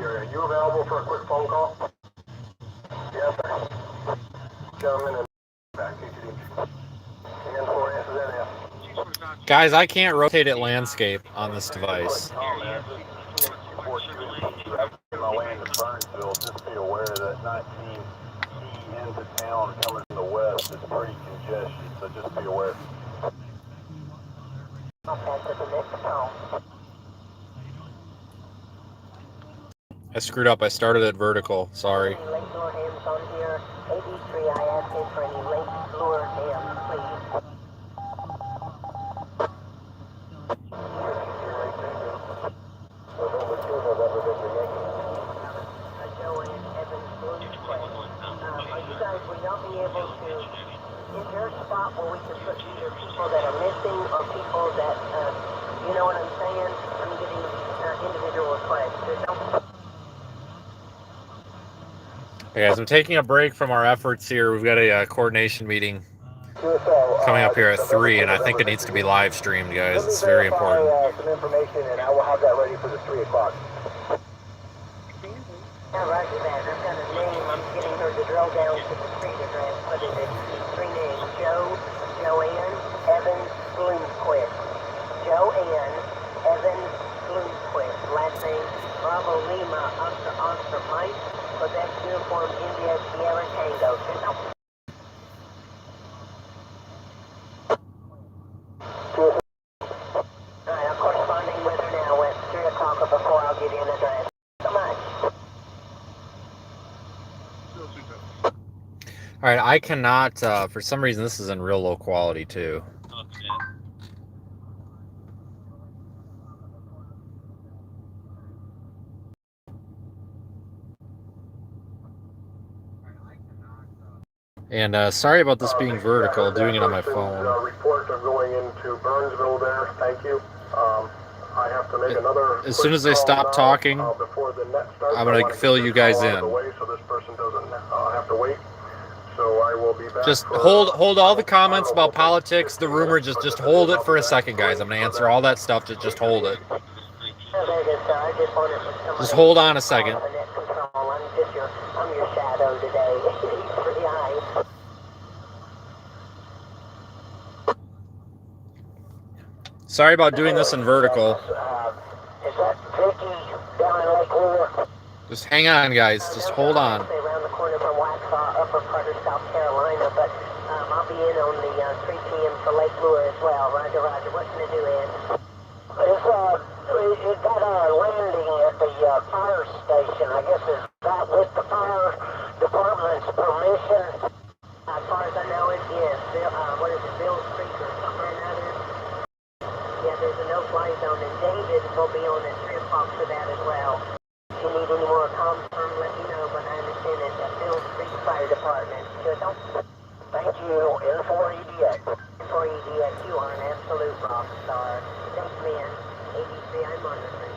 Are you available for a quick phone call? Yes, sir. Gentlemen, and back to and for SNF. Guys, I can't rotate it landscape on this device. My land in Burnsville, just be aware that 19 into town coming from the west is pretty congested, so just be aware. I screwed up. I started at vertical. Sorry. Lake lure hams on here. 83, I asked him for any lake lure hams, please. Will y'all be able to, is there a spot where we can put either people that are missing or people that, you know what I'm saying? I'm getting individual requests. Hey guys, I'm taking a break from our efforts here. We've got a coordination meeting coming up here at 3, and I think it needs to be live streamed, guys. It's very important. Some information, and I will have that ready for the 3 o'clock. Yeah, roger that. I've got a name. I'm getting her to drill down to the street address, but it is 3 names. Joanne Evans Bloomquist. Joanne Evans Bloomquist. Last name Bravo Lima Oscar Mike. Quebec Uniform India Sierra Tango. Alright, I'm corresponding with her now at 3 o'clock or before I'll give you an address. So much. Alright, I cannot, for some reason, this is in real low quality, too. And sorry about this being vertical, doing it on my phone. Reports are going into Burnsville there. Thank you. I have to make another. As soon as they stop talking, before the net starts, I'm going to fill you guys in. So this person doesn't have to wait. So I will be back. Just hold all the comments about politics, the rumor, just hold it for a second, guys. I'm going to answer all that stuff, just hold it. Just hold on a second. I'm your shadow today. Sorry about doing this in vertical. Is that Vicky down in Lake Lure? Just hang on, guys. Just hold on. Around the corner from Waxhaw, upper part of South Carolina, but I'll be in on the 3 p.m. for Lake Lure as well. Roger, roger. What can I do, Ed? It got a landing at the fire station. I guess is that with the fire department's permission? As far as I know, it is. What is it, Bill's Creek or something like that is? Yeah, there's a no-fly zone, and David will be on at 3 o'clock for that as well. If you need any more confirm, let me know, but I understand it's at Bill's Creek Fire Department. Thank you. N4EDX. N4EDX, you are an absolute rock star. Thanks, man. ABC, I'm monitoring.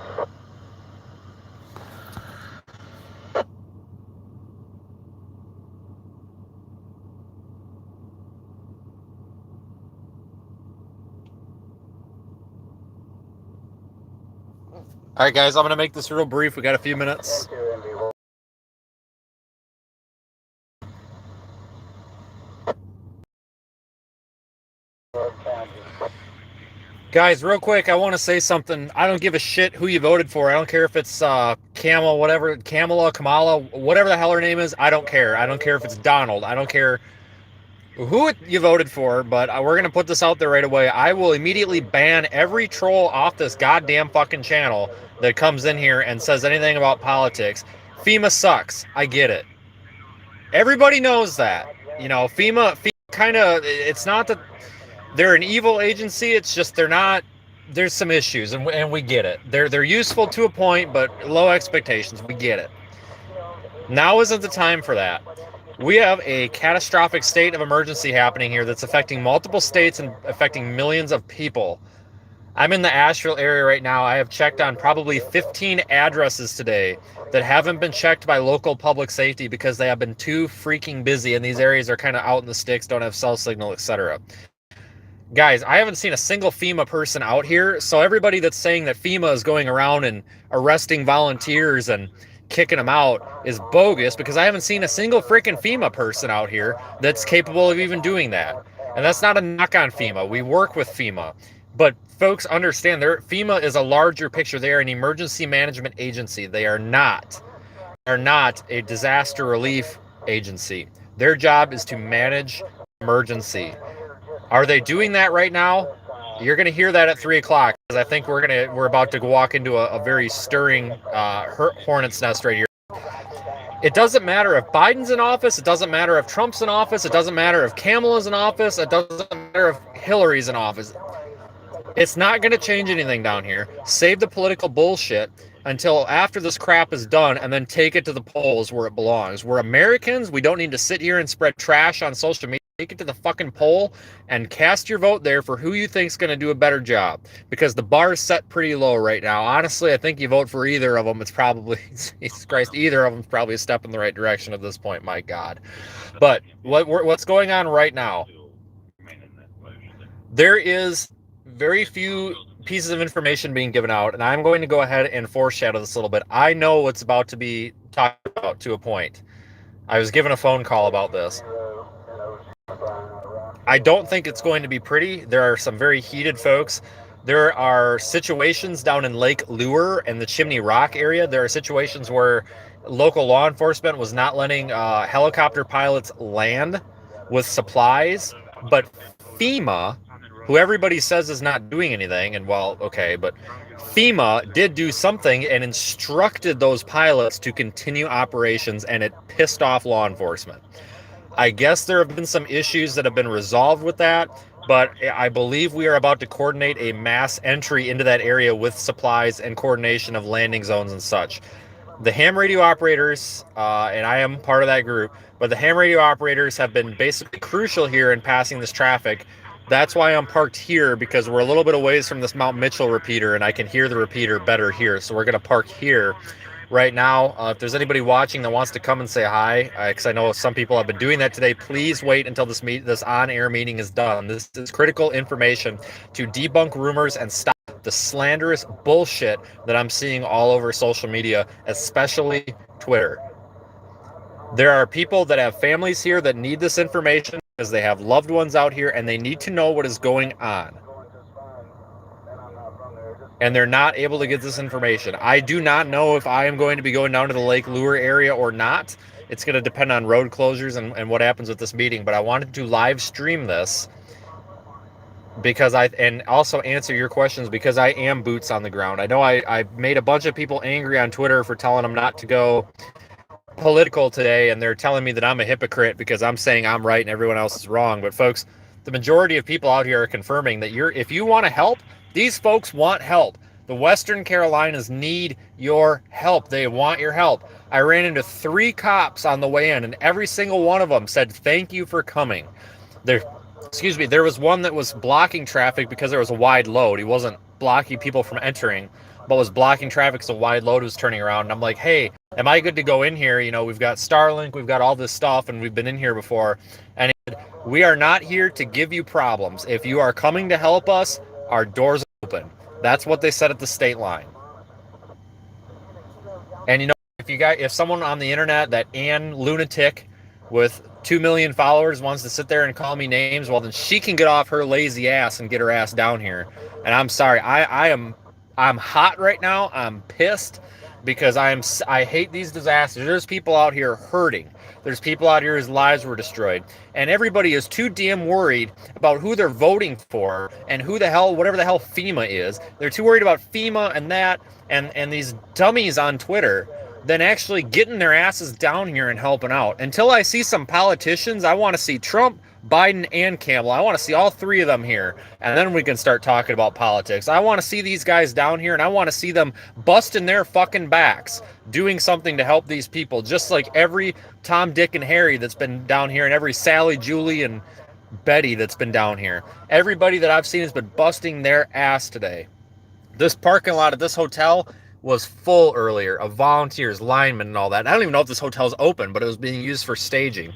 All right, guys, I'm going to make this real brief. We got a few minutes. Guys, real quick, I want to say something. I don't give a shit who you voted for. I don't care if it's Kamala, whatever the hell her name is. I don't care. I don't care if it's Donald. I don't care who you voted for, but we're going to put this out there right away. I will immediately ban every troll off this goddamn fucking channel that comes in here and says anything about politics. FEMA sucks. I get it. Everybody knows that. You know, FEMA kind of, it's not that they're an evil agency. It's just they're not, there's some issues, and we get it. They're useful to a point, but low expectations. We get it. Now isn't the time for that. We have a catastrophic state of emergency happening here that's affecting multiple states and affecting millions of people. I'm in the Asheville area right now. I have checked on probably 15 addresses today that haven't been checked by local public safety because they have been too freaking busy, and these areas are kind of out in the sticks, don't have cell signal, etc. Guys, I haven't seen a single FEMA person out here, so everybody that's saying that FEMA is going around and arresting volunteers and kicking them out is bogus, because I haven't seen a single freaking FEMA person out here that's capable of even doing that. And that's not a knock on FEMA. We work with FEMA. But folks understand, FEMA is a larger picture. They are an emergency management agency. They are not a disaster relief agency. Their job is to manage emergency. Are they doing that right now? You're going to hear that at 3 o'clock, because I think we're about to walk into a very stirring hornet's nest right here. It doesn't matter if Biden's in office. It doesn't matter if Trump's in office. It doesn't matter if Kamala's in office. It doesn't matter if Hillary's in office. It's not going to change anything down here. Save the political bullshit until after this crap is done, and then take it to the polls where it belongs. We're Americans. We don't need to sit here and spread trash on social media. Take it to the fucking poll and cast your vote there for who you think's going to do a better job, because the bar is set pretty low right now. Honestly, I think you vote for either of them, it's probably, Jesus Christ, either of them's probably a step in the right direction at this point, my God. But what's going on right now? There is very few pieces of information being given out, and I'm going to go ahead and foreshadow this a little bit. I know what's about to be talked about to a point. I was given a phone call about this. I don't think it's going to be pretty. There are some very heated folks. There are situations down in Lake Lure and the Chimney Rock area. There are situations where local law enforcement was not letting helicopter pilots land with supplies, but FEMA, who everybody says is not doing anything, and well, okay, but FEMA did do something and instructed those pilots to continue operations, and it pissed off law enforcement. I guess there have been some issues that have been resolved with that, but I believe we are about to coordinate a mass entry into that area with supplies and coordination of landing zones and such. The ham radio operators, and I am part of that group, but the ham radio operators have been basically crucial here in passing this traffic. That's why I'm parked here, because we're a little bit away from this Mount Mitchell repeater, and I can hear the repeater better here. So we're going to park here right now. If there's anybody watching that wants to come and say hi, because I know some people have been doing that today, please wait until this on-air meeting is done. This is critical information to debunk rumors and stop the slanderous bullshit that I'm seeing all over social media, especially Twitter. There are people that have families here that need this information because they have loved ones out here, and they need to know what is going on. And they're not able to get this information. I do not know if I am going to be going down to the Lake Lure area or not. It's going to depend on road closures and what happens with this meeting. But I wanted to live stream this because and also answer your questions, because I am boots on the ground. I know I made a bunch of people angry on Twitter for telling them not to go political today, and they're telling me that I'm a hypocrite because I'm saying I'm right and everyone else is wrong. But folks, the majority of people out here are confirming that if you want to help, these folks want help. The Western Carolinas need your help. They want your help. I ran into 3 cops on the way in, and every single one of them said, "Thank you for coming." There was one that was blocking traffic because there was a wide load. He wasn't blocking people from entering, but was blocking traffic so a wide load was turning around. And I'm like, hey, am I good to go in here? You know, we've got Starlink, we've got all this stuff, and we've been in here before. And he said, we are not here to give you problems. If you are coming to help us, our doors are open. That's what they said at the state line. And you know, if someone on the internet, that Ann lunatic with 2 million followers, wants to sit there and call me names, well, then she can get off her lazy ass and get her ass down here. And I'm sorry, I'm hot right now. I'm pissed because I hate these disasters. There's people out here hurting. There's people out here whose lives were destroyed. And everybody is too damn worried about who they're voting for and whatever the hell FEMA is. They're too worried about FEMA and that and these dummies on Twitter than actually getting their asses down here and helping out. Until I see some politicians, I want to see Trump, Biden, and Kamala. I want to see all 3 of them here, and then we can start talking about politics. I want to see these guys down here, and I want to see them busting their fucking backs, doing something to help these people, just like every Tom, Dick, and Harry that's been down here, and every Sally, Julie, and Betty that's been down here. Everybody that I've seen has been busting their ass today. This parking lot at this hotel was full earlier of volunteers, linemen, and all that. I don't even know if this hotel's open, but it was being used for staging.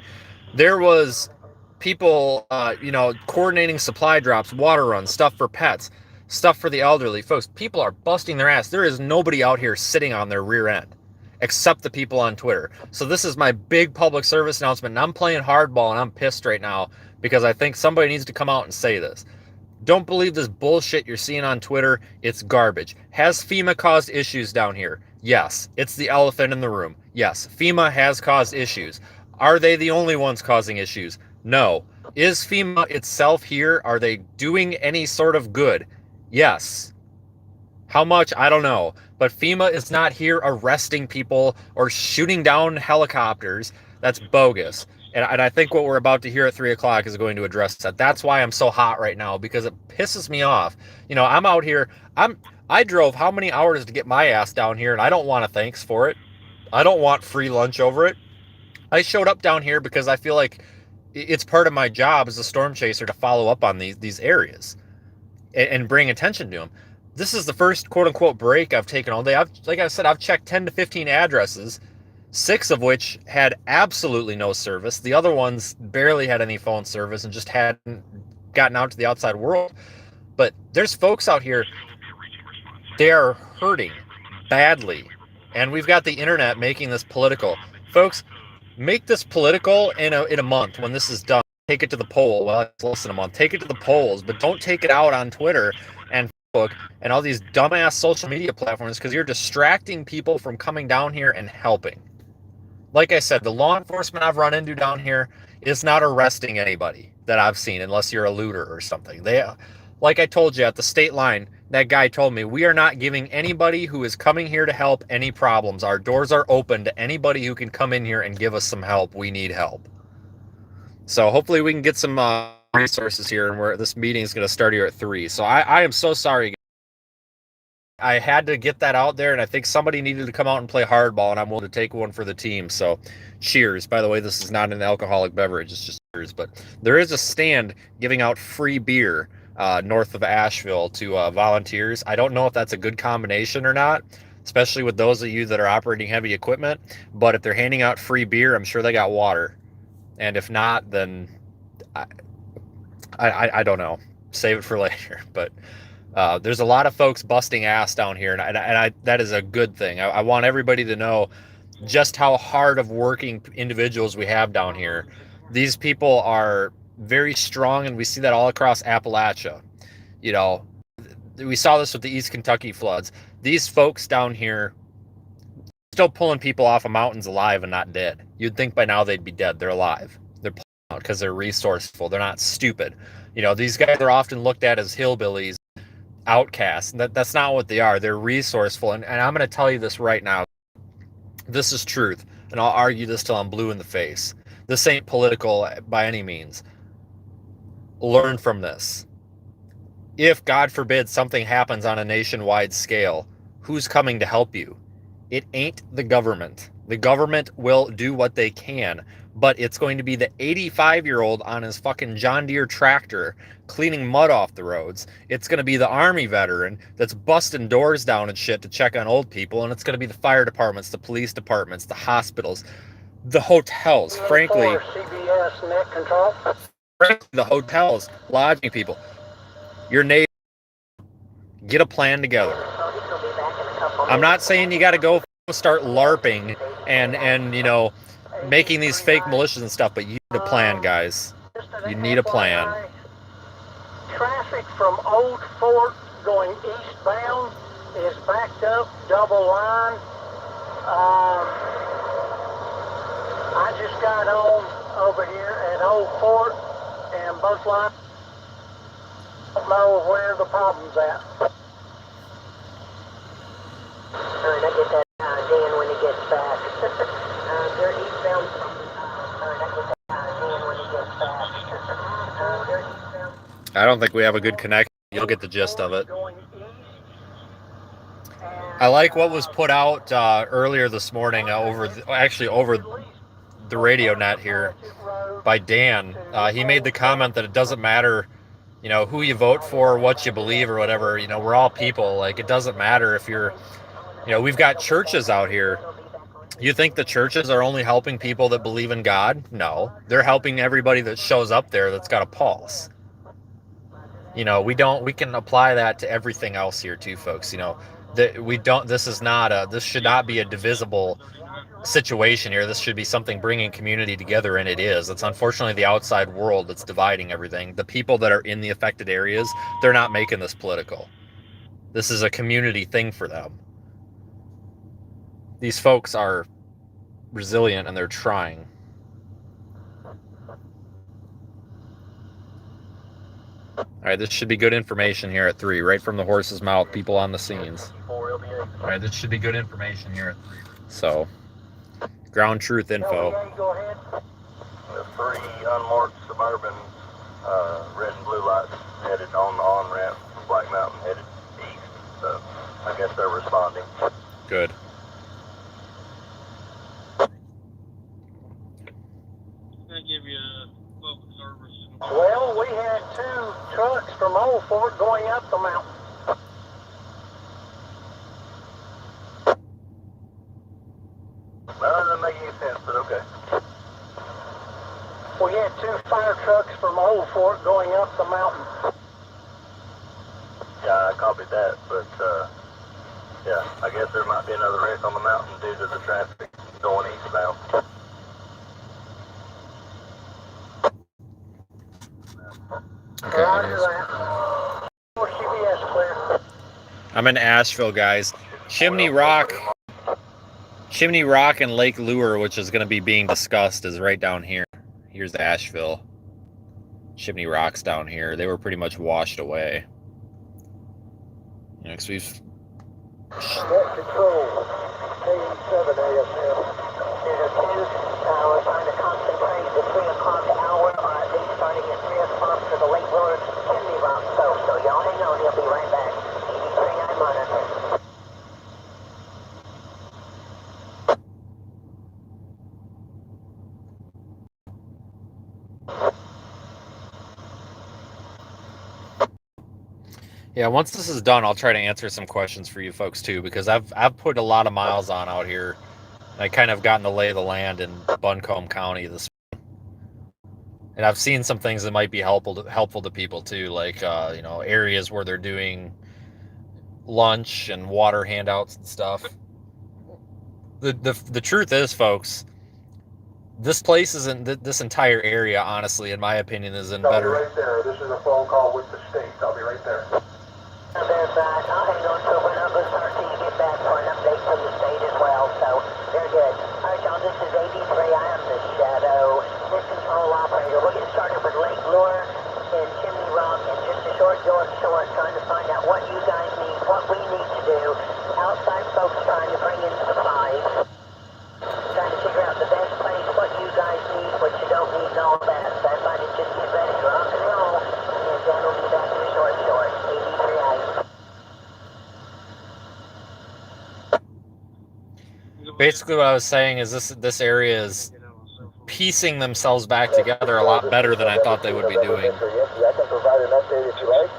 There was people, coordinating supply drops, water runs, stuff for pets, stuff for the elderly. Folks, people are busting their ass. There is nobody out here sitting on their rear end. except the people on Twitter. So this is my big public service announcement, and I'm playing hardball, and I'm pissed right now because I think somebody needs to come out and say this. Don't believe this bullshit you're seeing on Twitter. It's garbage. Has FEMA caused issues down here? Yes. It's the elephant in the room. Yes. FEMA has caused issues. Are they the only ones causing issues? No. Is FEMA itself here? Are they doing any sort of good? Yes. How much? I don't know. But FEMA is not here arresting people or shooting down helicopters. That's bogus. And I think what we're about to hear at 3 o'clock is going to address that. That's why I'm so hot right now, because it pisses me off. You know, I'm out here. I drove how many hours to get my ass down here, and I don't want a thanks for it. I don't want free lunch over it. I showed up down here because I feel like it's part of my job as a storm chaser to follow up on these areas and bring attention to them. This is the first quote-unquote break I've taken all day. Like I said, I've checked 10 to 15 addresses, 6 of which had absolutely no service. The other ones barely had any phone service and just hadn't gotten out to the outside world. But there's folks out here, they are hurting badly. And we've got the internet making this political. Folks, make this political in a month when this is done. Take it to the poll. Well, it's less than a month. Take it to the polls, but don't take it out on Twitter and Facebook and all these dumbass social media platforms, because you're distracting people from coming down here and helping. Like I said, the law enforcement I've run into down here is not arresting anybody that I've seen, unless you're a looter or something. Like I told you at the state line, that guy told me, we are not giving anybody who is coming here to help any problems. Our doors are open to anybody who can come in here and give us some help. We need help. So hopefully we can get some resources here, and this meeting is going to start here at 3. So I am so sorry. I had to get that out there, and I think somebody needed to come out and play hardball, and I'm willing to take one for the team. So cheers. By the way, this is not an alcoholic beverage. It's just cheers. But there is a stand giving out free beer north of Asheville to volunteers. I don't know if that's a good combination or not, especially with those of you that are operating heavy equipment. But if they're handing out free beer, I'm sure they got water. And if not, then I don't know. Save it for later. But there's a lot of folks busting ass down here, and that is a good thing. I want everybody to know just how hard of working individuals we have down here. These people are very strong, and we see that all across Appalachia. You know, we saw this with the East Kentucky floods. These folks down here still pulling people off of mountains alive and not dead. You'd think by now they'd be dead. They're alive. They're pulling out because they're resourceful. They're not stupid. You know, these guys are often looked at as hillbillies, outcasts. That's not what they are. They're resourceful. And I'm going to tell you this right now. This is truth. And I'll argue this till I'm blue in the face. This ain't political by any means. Learn from this. If, God forbid, something happens on a nationwide scale, who's coming to help you? It ain't the government. The government will do what they can, but it's going to be the 85-year-old on his fucking John Deere tractor cleaning mud off the roads. It's going to be the Army veteran that's busting doors down and shit to check on old people, and it's going to be the fire departments, the police departments, the hospitals, the hotels. Frankly, CBS net control. The hotels, lodging people. Your neighbor, get a plan together. I'm not saying you got to go start LARPing and you know, making these fake militias and stuff, but you need a plan, guys. You need a plan. Traffic from Old Fort going eastbound is backed up, double line. I just got home over here at Old Fort, and both lines don't know where the problem's at. Alright, I get that Dan when he gets back. They're eastbound. Alright, I get that Dan when he gets back. They're eastbound. I don't think we have a good connection. You'll get the gist of it. I like what was put out earlier this morning over the radio net here by Dan. He made the comment that it doesn't matter, you know, who you vote for, what you believe or whatever. You know, we're all people. Like, it doesn't matter if you're, you know, we've got churches out here. You think the churches are only helping people that believe in God? No, they're helping everybody that shows up there that's got a pulse. You know, we can apply that to everything else here too, folks. You know, this should not be a divisible situation here. This should be something bringing community together, and it is. It's unfortunately the outside world that's dividing everything. The people that are in the affected areas, they're not making this political. This is a community thing for them. These folks are resilient and they're trying. All right, this should be good information here at 3, right from the horse's mouth, people on the scenes. All right, this should be good information here at 3. So, ground truth info. Go ahead. The 3 unmarked suburban red and blue lights headed on the on-ramp from Black Mountain headed east. So, I guess they're responding. Good. Give you a public service. Well, we had 2 trucks from Old Fort going up the mountain. That doesn't make any sense, but okay. We had 2 fire trucks from Old Fort going up the mountain. Yeah, I copied that, but yeah, I guess there might be another wreck on the mountain due to the traffic going eastbound. Okay. I'm in Asheville, guys. Chimney Rock and Lake Lure, which is going to be being discussed, is right down here. Here's Asheville. Chimney Rock's down here. They were pretty much washed away. Next, we've... Net control, K7 ASM. We're trying to concentrate the 3 o'clock hour, or at least starting at 3 o'clock for the Lake Lure Chimney Rock. So y'all hang on, he'll be right back. 83 I monitor. Yeah, once this is done, I'll try to answer some questions for you folks too, because I've put a lot of miles on out here. I kind of gotten to lay the land in Buncombe County this, and I've seen some things that might be helpful to people too, like you know, areas where they're doing lunch and water handouts and stuff. The truth is, folks, this place isn't, this entire area, honestly, in my opinion, is in better. I'll be right there. This is a phone call with the state. I'll be right there. I'll hang on to it when I'm going to start till you get back for an update from the state as well. So, very good. All right, y'all, this is 83. I am the Shadow Net Control Operator. We'll get started with Lake Lure and Chimney Rock and just a short, trying to find out what you guys need, what we need to do. Outside folks trying to bring in supplies. Trying to figure out the best place, what you guys need, what you don't need, and all that. So everybody just get ready, rock and roll. And Dan will be back in a short. 83 I. Basically, what I was saying is this area is piecing themselves back together a lot better than I thought they would be doing. Yes, I can provide an update if you like.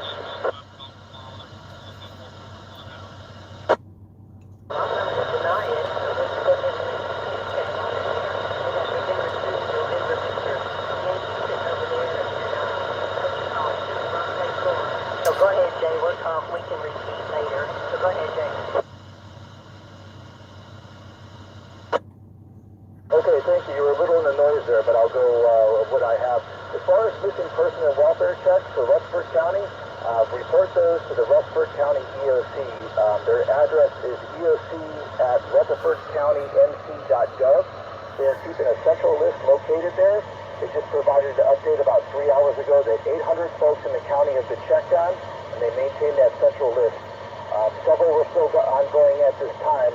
So go ahead, Jay. We'll talk. We can repeat later. So go ahead, Jay. Okay, thank you. You were a little in the noise there, but I'll go what I have. As far as missing person and welfare checks for Rutherford County, report those to the Rutherford County EOC. Their address is eoc@rutherfordcountync.gov. They're keeping a central list located there. They just provided an update about 3 hours ago that 800 folks in the county have been checked on, and they maintain that central list. Several were still ongoing at this time.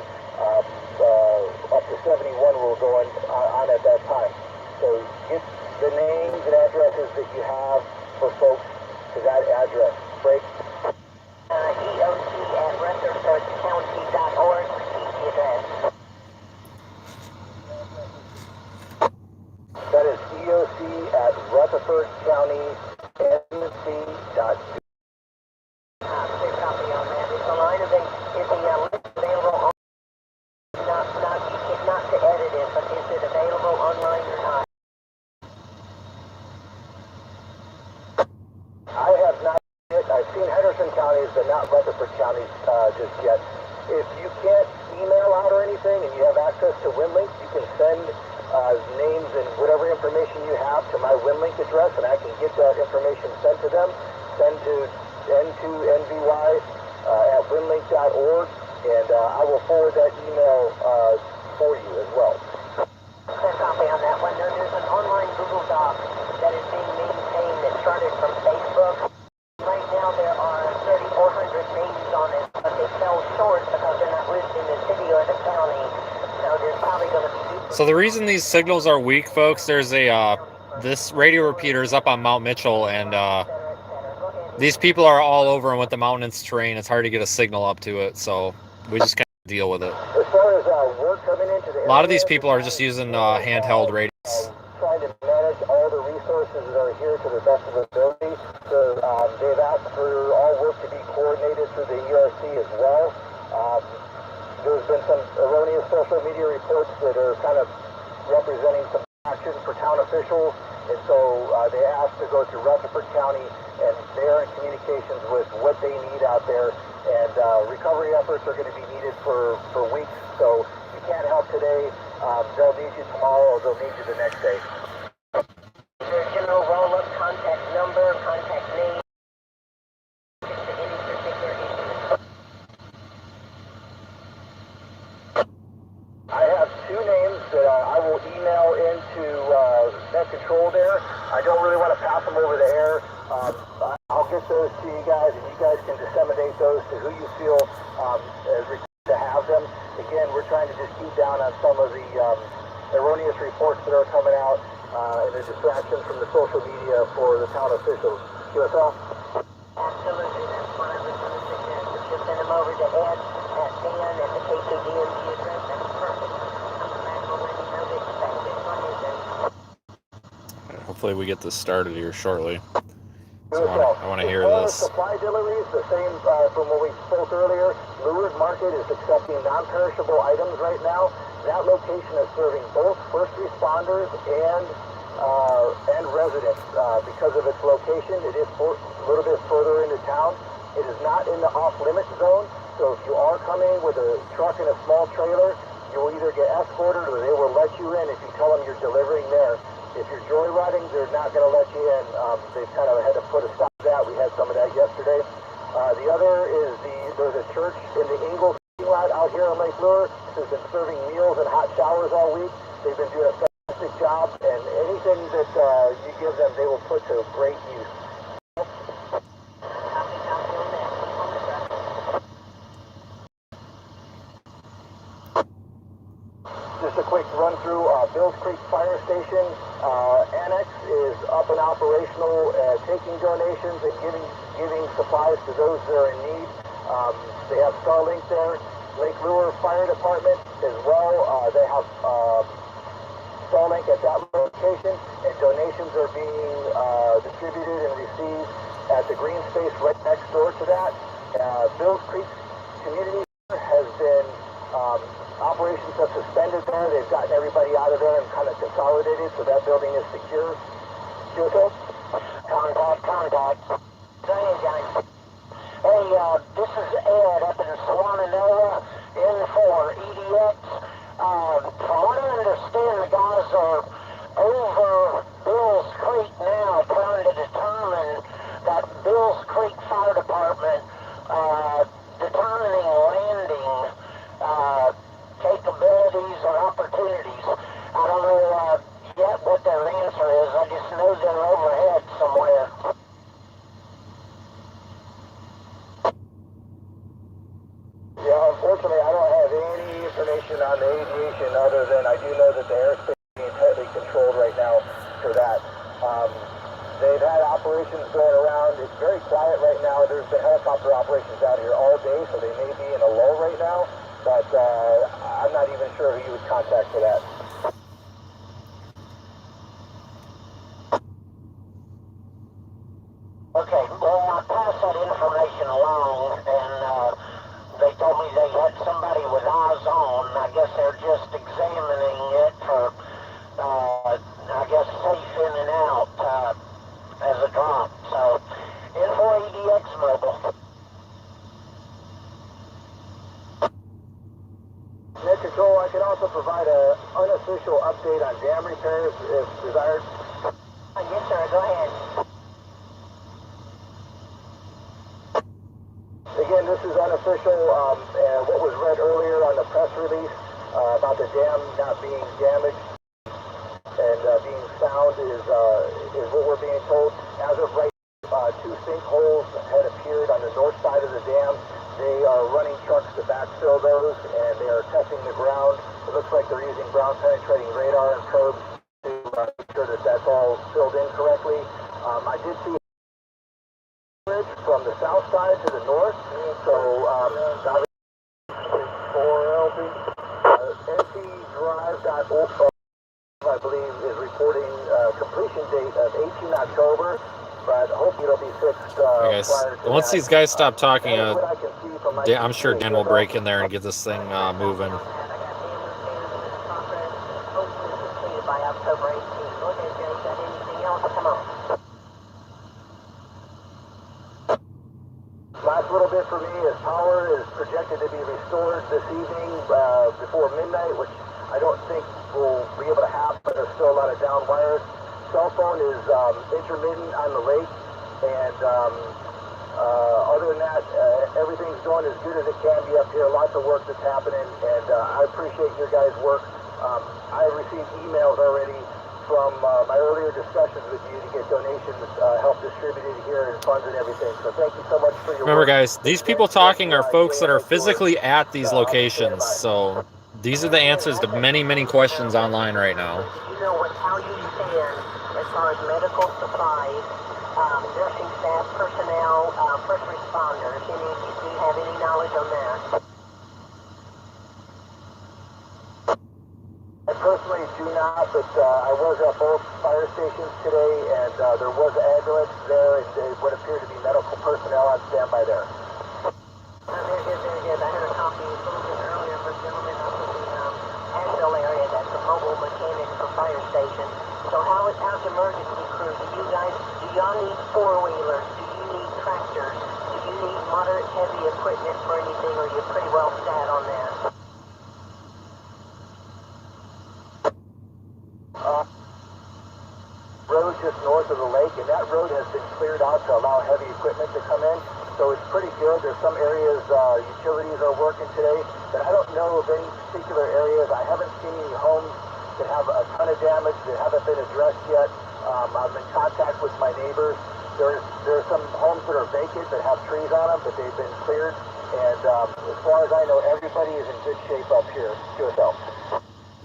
Up to 71 were going on at that time. So get the names and addresses that you have for folks to that address. Break. EOC@rutherfordcounty.org. Repeat the address. That is EOC@rutherfordcountync.gov. Clear copy on that. Is the line of the list available on, not to edit it, but is it available online or not? I have not yet. I've seen Henderson counties, but not Rutherford counties just yet. If you can't email out or anything and you have access to WinLink, you information you have to my WinLink address, and I can get that information sent to them. Send to n2nvy at winlink.org, and I will forward that email for you as well. Fair copy on that one. There's an online Google Doc that is being maintained that started from Facebook. Right now there are 3,400 names on it, but they fell short because they're not listed in the city or the county. So there's probably going to be... So the reason these signals are weak, folks, there's a this radio repeater is up on Mount Mitchell, and these people are all over, and with the mountainous terrain, it's hard to get a signal up to it, so we just kind of deal with it. As far as work coming into the A lot of these people are just using handheld radios. Trying to manage all the resources that are here to the best of their ability. So they've asked for all work to be coordinated through the ERC as well. There's been some erroneous social media reports that are kind of representing some action for town officials, and so they asked to go to Rutherford County, and they are in communications with what they need out there, and recovery efforts are going to be needed for weeks, so you can't help today, they'll need you tomorrow, or they'll need you the next day. Their general roll-up, contact number, contact name, to any particular issue. I have two names that I will email into net control there. I don't really want to pass them over the air. I'll get those to you guys, and you guys can disseminate those to who you feel is required to have them. Again, we're trying to just keep down on some of the erroneous reports that are coming out and the distraction from the social media for the town officials. QSL? Absolutely, that's what I was going to suggest. If you send them over to Ed at Dan at the KCDMG address, that's perfect. I'm back already know to expect this one is a... Hopefully we get this started here shortly. So QSL. I want to hear As far as this. supply deliveries, the same from when we spoke earlier. Lewis Market is accepting non-perishable items right now. That location is serving both first responders and residents because of its location. It is a little bit further into town. It is not in the off-limit zone, so if you are coming with a truck and a small trailer, you will either get escorted or they will let you in if you tell them you're delivering there. If you're joyriding, they're not going to let you in. They've kind of had to put a stop to that. We had some of that yesterday. The other is there's a church in the Ingalls parking lot out here on Lake Lure. Has been serving meals and hot showers all week. They've been doing a fantastic job, and anything that you give them, they will put to great use. Just a quick run through Bills Creek Fire Station Annex is up and operational, taking donations and giving supplies to those that are in need. They have Starlink there. Lake Lure Fire Department as well. They have Starlink at that location, and donations are being distributed and received at the green space right next door to that. Bills Creek Community has been operations have suspended there. They've gotten everybody out of there and kind of consolidated, so that building is secure. QSO? Contact. Hey, this is Ed up in Swananoa, in for EDX. From what I understand, the guys are over Bills Creek now, trying to determine that Bills Creek Fire Department determining landing capabilities or opportunities. I don't know yet what their answer is. I just know they're overhead somewhere. Yeah, unfortunately, I don't have any information on the aviation other than I do know that the airspace is being tightly controlled right now for that. They've had operations going around. It's very quiet right now. There's been helicopter operations out here all day, so they may be in a lull right now, but I'm not even sure who you would contact for that. Okay, well, I passed that information along, and they told me they had somebody with eyes on. I guess they're just examining it for, I guess, safe in and out as a drop. So, info EDX mobile. Net control, I can also provide an unofficial update on dam repairs if desired. Yes, sir. Go ahead. Again, this is unofficial, and what was read earlier on the press release about the dam not being damaged and being sound is what we're being told. As of right now, 2 sinkholes had appeared on the north side of the dam. They are running trucks to backfill those, and they are testing the ground. It looks like they're using ground penetrating radar and probes to make sure that that's all filled in correctly. I did see from the south side to the north, so NCDrive.org, I believe, is reporting completion date of 18 October, but hopefully it'll be fixed Hey guys, prior to once that. these guys stop talking, That is what I can see from my I'm sure Dan will break in there and get this thing moving. I got damage in progress. Hopefully completed by October 18th. Go ahead, Jay. Got anything else? Come on. Last little bit for me is power is projected to be restored this evening before midnight, which I don't think will be able to happen. There's still a lot of down wires. Cell phone is intermittent on the lake, and other than that, everything's going as good as it can be up here. Lots of work that's happening, and I appreciate your guys' work. I received emails already from my earlier discussions with you to get donations help distributed here and funds and everything. So thank you so much for your Remember work. guys, these people talking are folks that are physically at these locations, so these are the answers to many, many questions online right now. You know how you stand as far as medical supplies, nursing staff, personnel, first responders. Do you have any knowledge on that? I personally do not, but I was at both fire stations today, and there was an ambulance there, and it would appear to be medical personnel on standby there. Very good, very good. I had a copy a little bit earlier of a gentleman up in the Asheville area that's a mobile mechanic for fire station. So how's emergency crew? Do y'all need four-wheelers? Do you need tractors? Do you need moderate heavy equipment for anything, or you're pretty well set on that? Road just north of the lake, and that road has been cleared out to allow heavy equipment to come in, so it's pretty good. There's some areas utilities are working today, but I don't know of any particular areas. I haven't seen any homes that have a ton of damage that haven't been addressed yet. I'm in contact with my neighbors. There's some homes that are vacant that have trees on them, but they've been cleared, and as far as I know, everybody is in good shape up here. To yourself.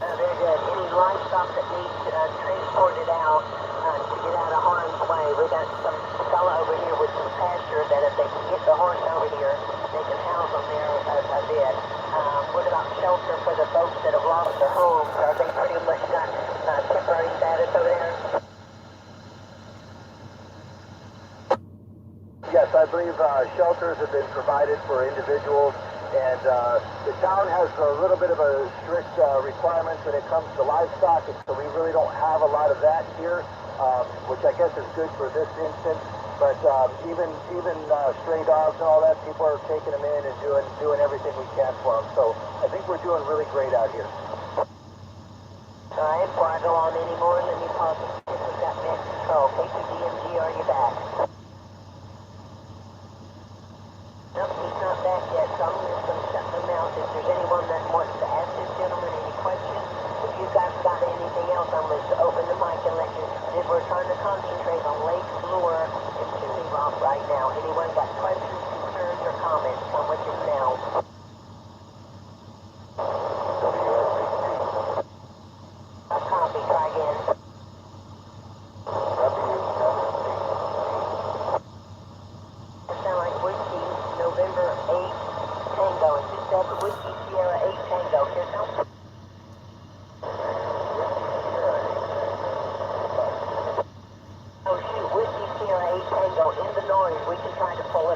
Very good. Any livestock that needs transported out to get out of harm's way? We got some fella over here with some pasture that if they can get the horse over here, they can house them there a bit. What about shelter for the folks that have lost their homes? Are they pretty much got temporary status over there? Yes, I believe shelters have been provided for individuals, and the town has a little bit of a strict requirements when it comes to livestock, so we really don't have a lot of that here, which I guess is good for this instance. But even stray dogs and all that, people are taking them in and doing everything we can for them. So I think we're doing really great out here. All right, before I go on anymore, let me pause and see if we've got net control. KPDMG, are you back? Nope, he's not back yet, so I'm just going to shut them out. If there's anyone that wants to ask this gentleman any questions, if you guys got anything else, I'm going to open the mic and let you. We're trying to concentrate on Lake Lure and Chimney Rock right now. Anyone got questions, concerns, or comments? I'm with you now. Copy, try again. Sound like Whiskey, November 8 Tango. Is this Whiskey Sierra 8 Tango? Here comes. Oh shoot, Whiskey Sierra 8 Tango in the noise. We can try to pull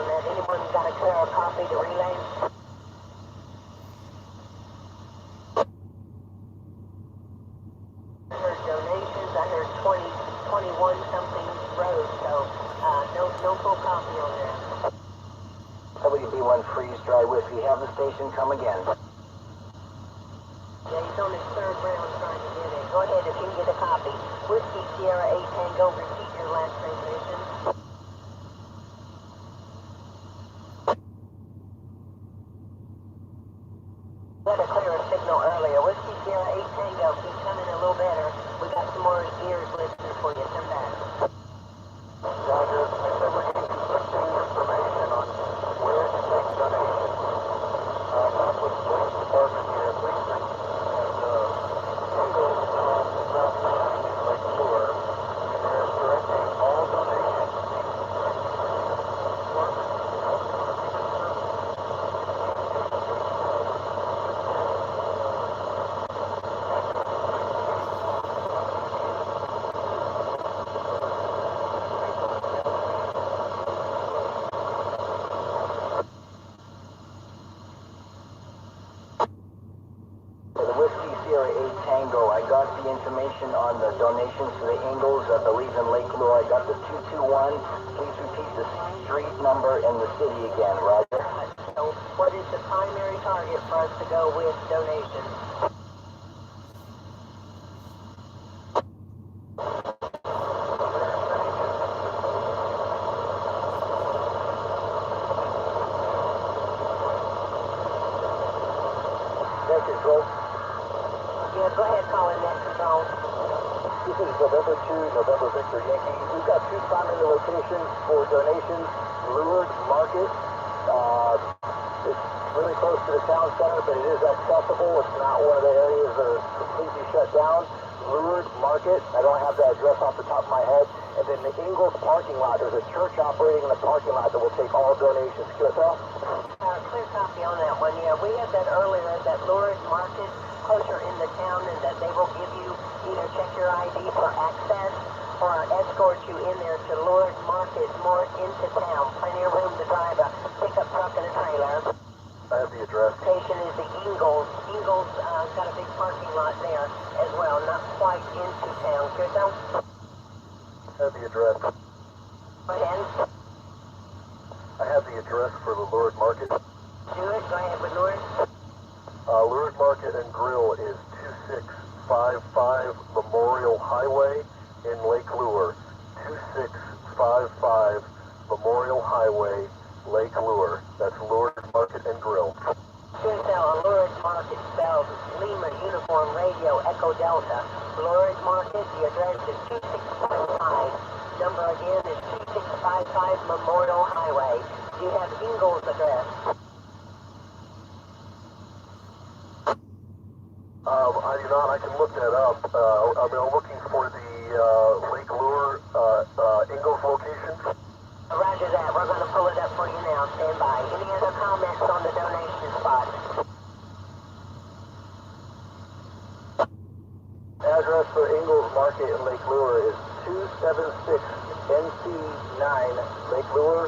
on that. Anyone got a clear copy to relay? I heard donations. I heard 21 something road, so no full copy on that. WB1 freeze dry whiskey. Have the station come again. Yeah, he's on his third round trying to get it. Go ahead if you can get a copy. Whiskey Sierra 8 Tango, repeat your last transmission. We had a clearer signal earlier. Whiskey Sierra 8 Tango, keep coming a little better. We got some more ears listening for you. Come back. Roger. I said we're getting conflicting information on where to make donations. Not with the police department here at Leeson. Ingalls Route 9 in Lake Lure. And they're directing all donations to be Tango. I got the information on the donations to the Ingalls, I believe in Lake Lure. I got the 221. Please repeat the street number and the city again, Roger. So what is the primary target for us to go with donations? Net control. Yeah, go ahead, call in net control. This is November 2, November Victor Yankee. We've got two primary locations for donations. Lure Market. It's really close to the town center, but it is accessible. It's not one of the areas that are completely shut down. Lure Market. I don't have the address off the top of my head. And then the Ingalls parking lot. There's a church operating in the parking lot that will take all donations. QSL? Clear copy on that one. Yeah, we had that earlier, that Lure Market closer in the town, and that they will give you either check your ID for access or escort you in there to Lure Market more into town. Plenty of room to drive a pickup truck and a trailer. I have the address. Station is the Ingalls. Ingalls got a big parking lot there as well, not quite into town. QSL? I have the address. Go ahead. I have the address for the Lure Market. Do it. Go ahead with Lure. Lure Market and Grill is 2655 Memorial Highway in Lake Lure. 2655 Memorial Highway, Lake Lure. That's Lure Market and Grill. QSL, Lurid Market, spelled Lima Uniform Radio Echo Delta. Lurid Market, the address is 2655. Number again is 2655 Memorial Highway. Do you have Ingalls' address? I do not. I can look that up. I'm looking for the Lake Lure Ingalls location. Roger that. We're going to pull it up for you now. Stand by. Any other comments on the donation spot? Address for Ingalls Market in Lake Lure is 276 NC9 Lake Lure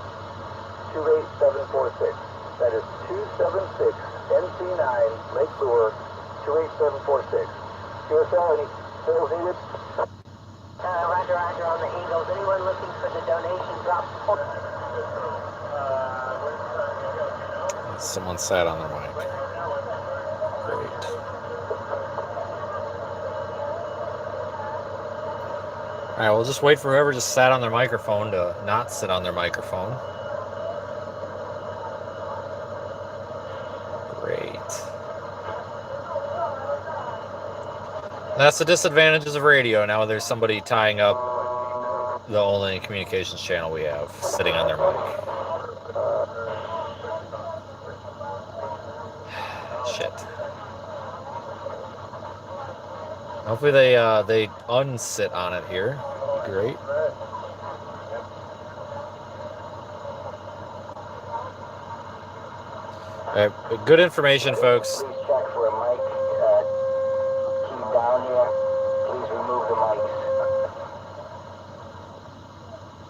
28746. That is 276 NC9 Lake Lure 28746. QSL, any sales needed? Roger on the Eagles. Anyone looking for the donation drop? Someone sat on their mic. Great. All right, we'll just wait for whoever just sat on their microphone to not sit on their microphone. Great. That's the disadvantages of radio. Now there's somebody tying up the only communications channel we have, sitting on their mic. Shit. Hopefully they unsit on it here. Great. All right, good information, folks. Please check for a mic key down here. Please remove the mics.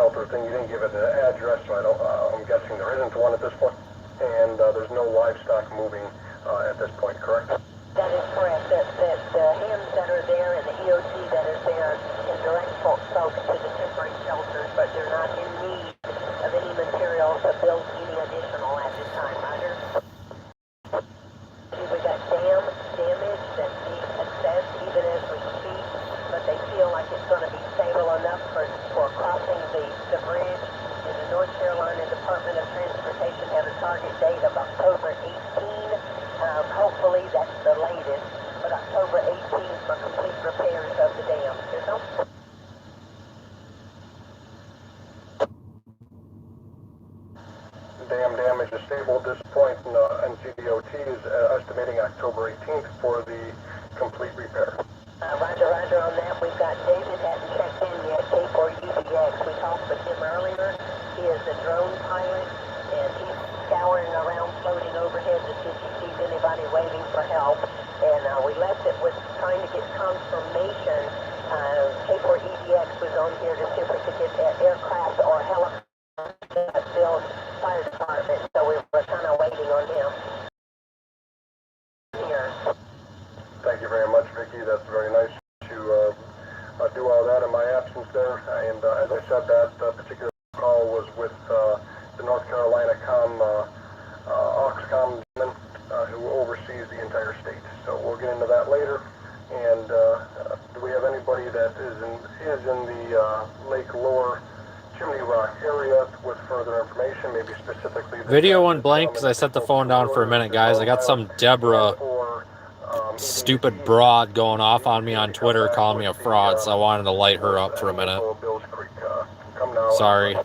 shelter thing. You didn't give it an address, so I'm guessing there isn't one at this point. And there's no livestock moving at this point, correct? That is correct. The hens that are there and the EOC that is there can direct folks to the temporary shelters, but they're not in need of any material to build any additional at this time, Roger? We got damage that's being assessed even as we speak, but they feel like it's going to be stable enough for crossing the bridge. And the North Carolina Department of Transportation has a target date of October 18. Hopefully that's the latest, but October 18th for complete repairs of the dam. There's no... Dam damage is stable at this point, and NCDOT is estimating October 18th for the complete repair. Roger on that. We've got David hadn't checked in yet, K4UBX. We talked with him earlier. He is a drone pilot, and he's scouring around, floating overhead to see if he sees anybody waiting for help. And we left it with trying to get confirmation. K4EDX was on here to see if we could get that aircraft or helicopter that Bill's fire department. So we were kind of waiting on him here. Thank you very much, Vicki. That's very nice to do all that in my absence there. And as I said, that particular call was with the North Carolina Oxcom who oversees the entire state. So we'll get into that later. And do we have anybody that is in the Lake Lower Chimney Rock area with further information, maybe specifically... Video went blank because I set the phone down for a minute, guys. I got some Deborah stupid broad going off on me on Twitter calling me a fraud, so I wanted to light her up for a minute. Sorry.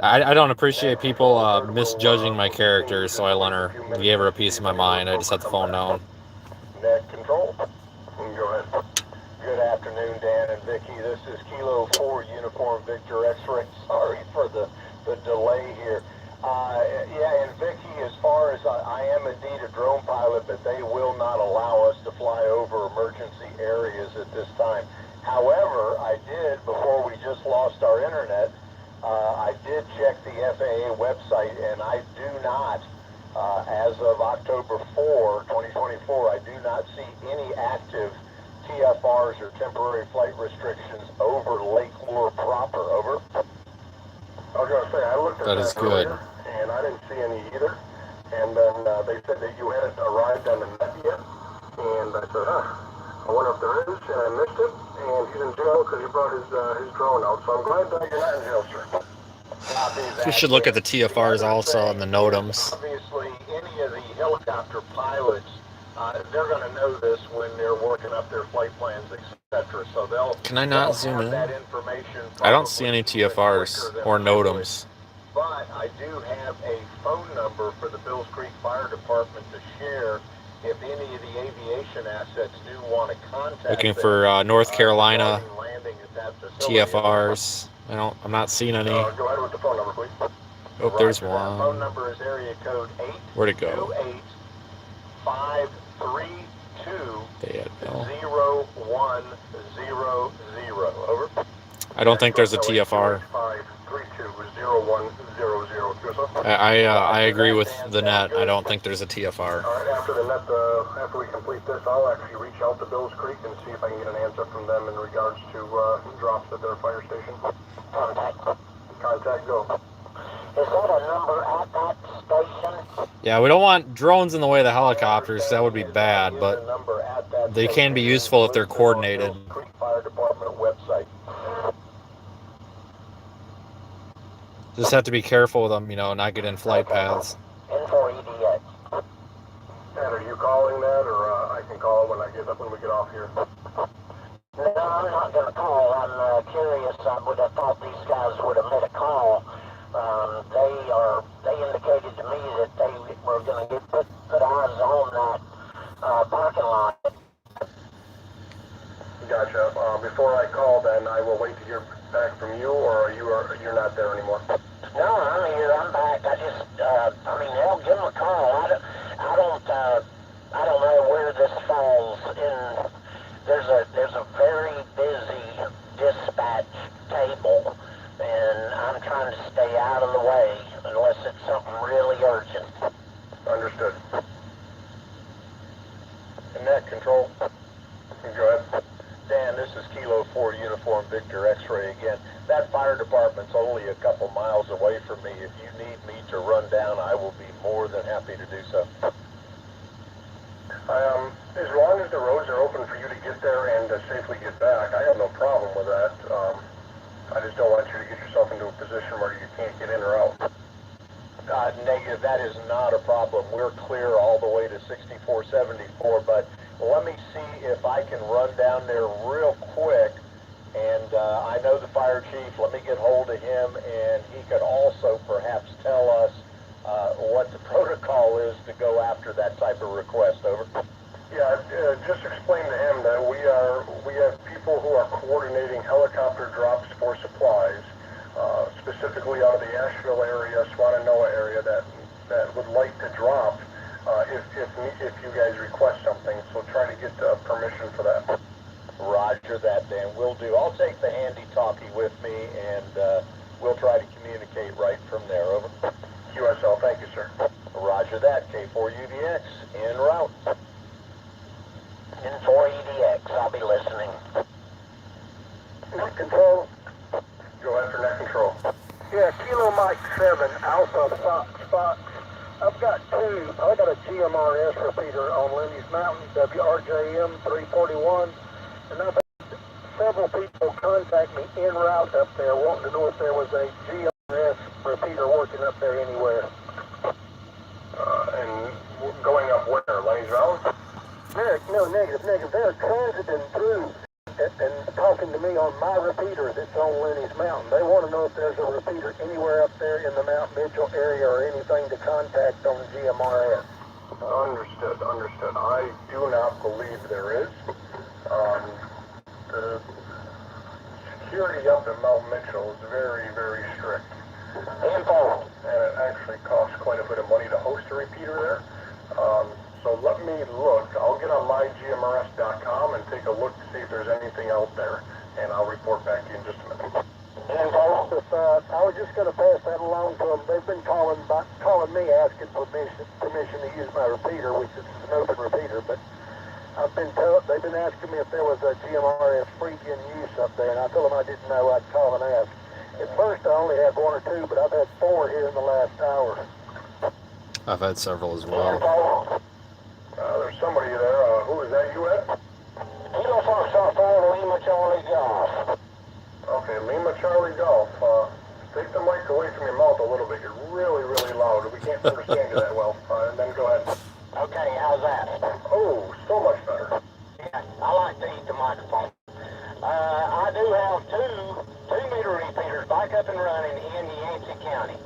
I don't appreciate people misjudging my character, so I gave her a piece of my mind. I just set the phone down. Net control. Go ahead. Good afternoon, Dan and Vicki. This is Kilo 4 Uniform Victor X-Ray. Sorry for the delay here. Yeah, and Vicki, as far as I am indeed a drone pilot, but they will not allow us to fly over emergency areas at this time. However, I did, before we just lost our internet, I did check the FAA website, and I do not, as of October 4, 2024, I do not see any active TFRs or temporary flight restrictions over Lake Lure proper. Over. I was going to say, I looked at that earlier, and I didn't see any either. And then they said that you hadn't arrived on the net yet. And I said, I wonder if there is, and I missed it. And he's in jail because he brought his drone out. So I'm glad that you're not in jail, sir. We should look at the TFRs also and the NOTAMs. Obviously, any of the helicopter pilots, they're going to know this when they're working up their flight plans, etc. So they'll. Can I not zoom in? I don't see any TFRs or NOTAMs. But I do have a phone number for the Bills Creek Fire Department to share if any of the aviation assets do want to contact. Looking for North Carolina TFRs. I'm not seeing any. Go ahead with the phone number, please. Oh, there's one. Phone number is area code 8. Where'd it go? 532-0100. Over. I don't think there's a TFR. I agree with the net. I don't think there's a TFR. All right, after the net, after we complete this, I'll actually reach out to Bills Creek and see if I can get an answer from them in regards to drops at their fire station. Contact go. Is that a number at that station? Yeah, we don't want drones in the way of the helicopters. That would be bad, but they can be useful if they're coordinated. Fire Department website. Just have to be careful with them, not get in flight paths. Info EDX. And are you calling that, or I can call when we get off here? No, I'm not going to call. I'm curious. I would have thought these guys would have made a call. They indicated to me that they were going to put eyes on that parking lot. Gotcha. Before I call, then I will wait to hear back from you, or you're not there anymore. No, I'm here. I'm back. I just, hell, give them a call. I don't know where this falls in there's a very busy dispatch table, and I'm trying to stay out of the way unless it's something really urgent. Understood. And net control. Go ahead. Dan, this is Kilo 4 Uniform Victor X-Ray again. That fire department's only a couple miles away from me. If you need me to run down, I will be more than happy to do so. As long as the roads are open for you to get there and safely get back, I have no problem with that. I just don't want you to get yourself into a position where you can't get in or out. Negative, that is not a problem. We're clear all the way to 6474, but let me see if I can run down there real quick. And I know the fire chief. Let me get hold of him, and he could also perhaps tell us what the protocol is to go after that type of request. Over. Yeah, just explain to him that we have people who are coordinating helicopter drops for supplies, specifically out of the Asheville area, Swannanoa area, that would like to drop if you guys request something. So try to get permission for that. Roger that, Dan. Will do. I'll take the handy-talkie with me, and we'll try to communicate right from there. Over. QSL, thank you, sir. Roger that. K4UDX, en route. N4EDX, I'll be listening. Net control. Go after net control. Yeah, Kilo Mike 7, Alpha Fox. I've got a GMRS repeater on Lindy's Mountain, WRJM 341, and I've had several people contact me en route up there wanting to know if there was a GMRS repeater working up there anywhere. And going up where? Lenny's Mountain? Negative. They're transiting through and talking to me on my repeater that's on Lenny's Mountain. They want to know if there's a repeater anywhere up there in the Mount Mitchell area or anything to contact on GMRS. Understood. I do not believe there is. The security up at Mount Mitchell is very, very strict. Info. And it actually costs quite a bit of money to host a repeater there. So let me look. I'll get on mygmrs.com and take a look to see if there's anything out there, and I'll report back to you in just a minute. I was just going to pass that along to them. They've been calling me asking permission to use my repeater, which is an open repeater, but they've been asking me if there was a GMRS free in use up there, and I told them I didn't know. I'd call and ask. At first I only had one or two, but I've had 4 here in the last hour. I've had several as well. There's somebody there. Who is that? You at? Kilo Fox 4, Lima Charlie Golf. Okay, Lima Charlie Golf. Take the mic away from your mouth a little bit. You're really, really loud. We can't understand you that well. And then go ahead. Okay, how's that? Oh, so much better. Yeah, I like to eat the microphone. I do have 2-meter repeaters back up and running in Yancey County.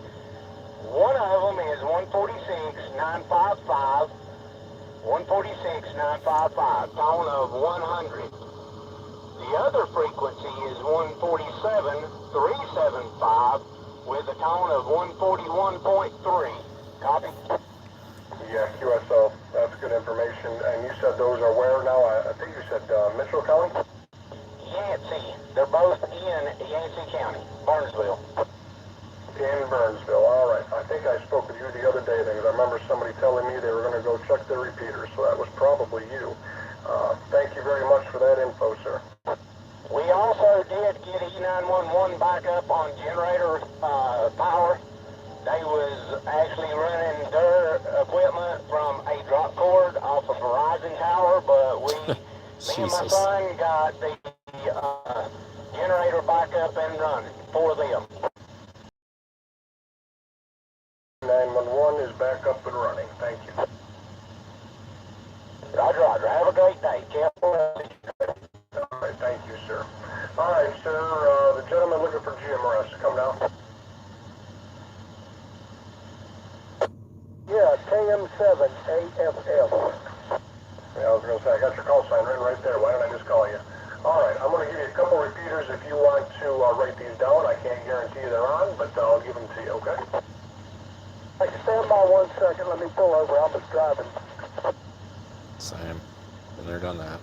One of them is 146.955, 146.955, tone of 100. The other frequency is 147.375 with a tone of 141.3. Copy? Yeah, QSO. That's good information. And you said those are where now? I think you said Mitchell County? Yancey. They're both in Yancey County, Burnsville. In Burnsville. All right. I think I spoke with you the other day then, because I remember somebody telling me they were going to go check their repeaters, so that was probably you. Thank you very much for that info, sir. We also did get E911 back up on generator power. They was actually running their equipment from a drop cord off a Verizon tower, but me and my son got the generator back up and running for them. 911 is back up and running. Thank you. Roger. Have a great day. Careful. All right. Thank you, sir. All right, sir. The gentleman looking for GMRS. Come down. Yeah, KM7AFF. Yeah, I was going to say, I got your call sign written right there. Why don't I just call you? All right, I'm going to give you a couple repeaters if you want to write these down. I can't guarantee they're on, but I'll give them to you, okay? Hey, stand by 1 second. Let me pull over. I was driving. Same. Been there, done that.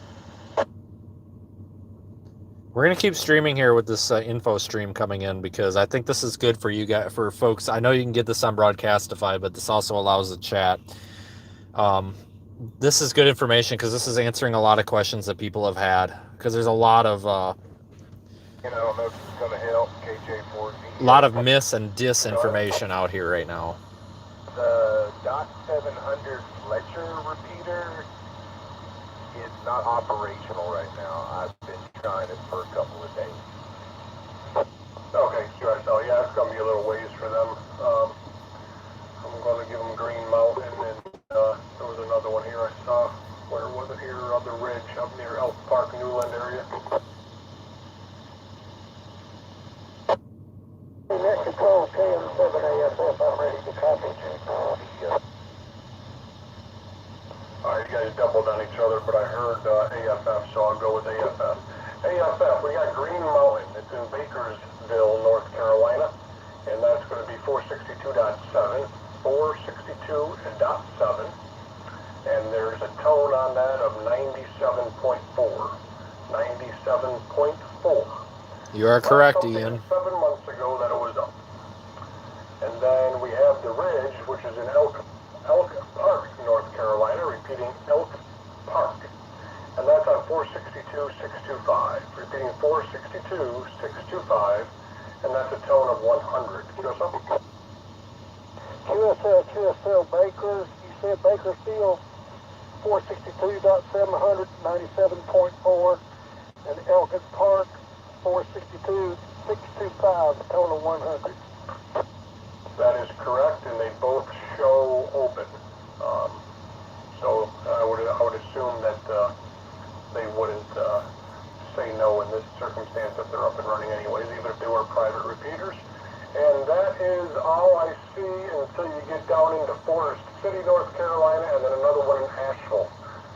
We're gonna keep streaming here with this info stream coming in because I think this is good for you guys, for folks. I know you can get this on Broadcastify, but this also allows the chat. This is good information because this is answering a lot of questions that people have had. Because there's a lot of mis and disinformation out here right now. The .700 Fletcher repeater is not operational right now. I've been trying it for a couple of days. Okay, QSL, yeah, it's going to be a little ways for them. I'm going to give them Green Mountain, and there was another one here I saw. Where was it here? Up the ridge, up near Elk Park, Newland area. Net Control, KM7AFF, I'm ready to copy. Alright, you guys doubled on each other, but I heard AFF, so I'll go with AFF. AFF, we got Green Mountain. It's in Bakersville, North Carolina, and that's going to be 462.7, 462.7, and there's a tone on that of 97.4, 97.4. You are correct, Ian. 7 months ago that it was up. And then we have the Ridge, which is in Elk Park, North Carolina, repeating Elk Park. And that's on 462.625, repeating 462.625, and that's a tone of 100. QSL Baker, you said Bakersfield, 462.700, 97.4, and Elk Park, 462.625, a tone of 100. That is correct, and they both show open. So I would assume that they wouldn't say no in this circumstance if they're up and running anyways, even if they were private repeaters. And that is all I see until you get down into Forest City, North Carolina, and then another one in Asheville.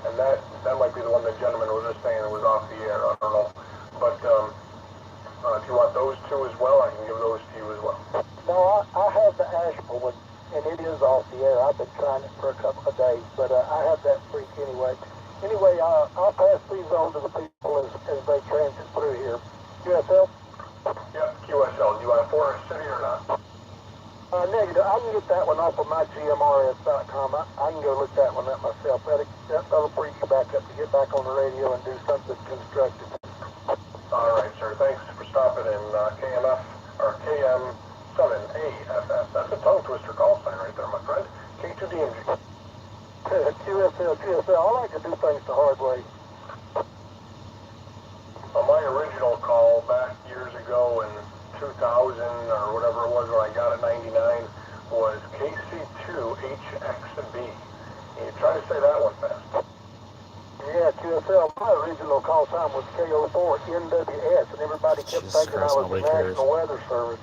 And that might be the one the gentleman was just saying it was off the air. I don't know. But if you want those two as well, I can give those to you as well. No, I have the Asheville one, and it is off the air. I've been trying it for a couple of days, but I have that freak anyway. Anyway, I'll pass these on to the people as they transit through here. QSL? Yep, QSL. Do you want Forest City or not? Negative. I can get that one off of my GMRS.com. I can go look that one up myself. That'll free you back up to get back on the radio and do something constructive. All right, sir. Thanks for stopping in KMF, or KM7AFF. That's a tongue twister call sign right there, my friend. K2DMG. QSL. I like to do things the hard way. Well, my original call back years ago in 2000 or whatever it was when I got it 99 was KC2HXB. Can you try to say that one fast? Yeah, QSL. My original call sign was KO4NWS, and everybody kept thinking I was the National Weather Service.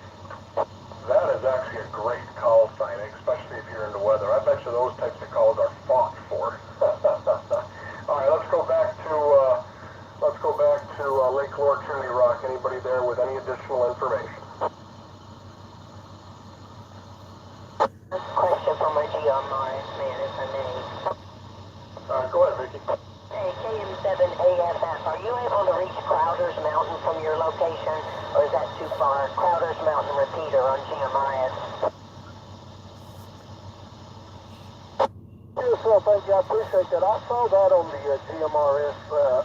That is actually a great call sign, especially if you're into weather. I bet you those types of calls are fought for. All right, let's go back to Lake Lore, Chimney Rock. Anybody there with any additional information? Question from my GMRS man, if I may. Go ahead, Vicki. Hey, KM7AFF, are you able to reach Crowder's Mountain from your location, or is that too far? Crowder's Mountain repeater on GMRS. Yes, well, thank you. I appreciate that. I saw that on the GMRS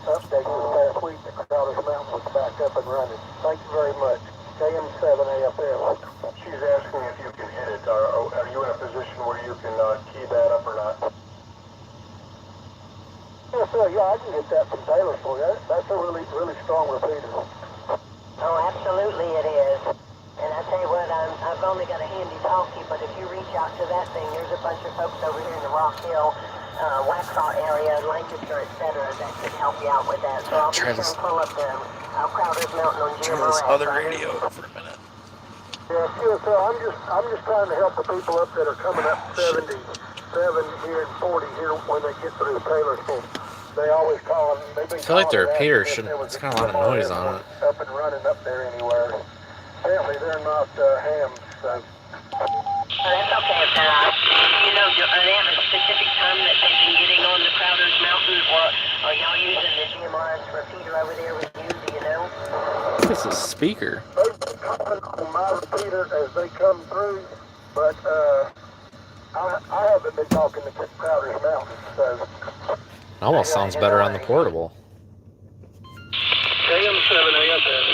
update this past week that Crowder's Mountain was back up and running. Thank you very much. KM7AFF. She's asking if you can hit it. Are you in a position where you can key that up or not? Yes, sir. Yeah, I can get that from Taylor for you. That's a really, really strong repeater. Oh, absolutely it is. And I tell you what, I've only got a handy talkie, but if you reach out to that thing, there's a bunch of folks over here in the Rock Hill, Waxhaw area, Lancaster, etc., that could help you out with that. So I'll try to pull up the Crowder's Mountain on GMRS. Try this other radio for a minute. Yeah, so I'm just trying to help the people up that are coming up 77 here and 40 here when they get through Taylorsville. They always call them. I feel like the repeater shouldn't. It's got a lot of noise on it. Up and running up there anywhere. Apparently they're not hams. So. That's okay, Pat. You know, do they have a specific time that they've been getting on the Crowder's Mountain, or are y'all using the GMRS repeater over there with you? Do you know? is this speaker? They've been calling on my repeater as they come through, but I haven't been talking to Crowder's Mountain, so. Almost sounds better on the portable. AM7 AFM.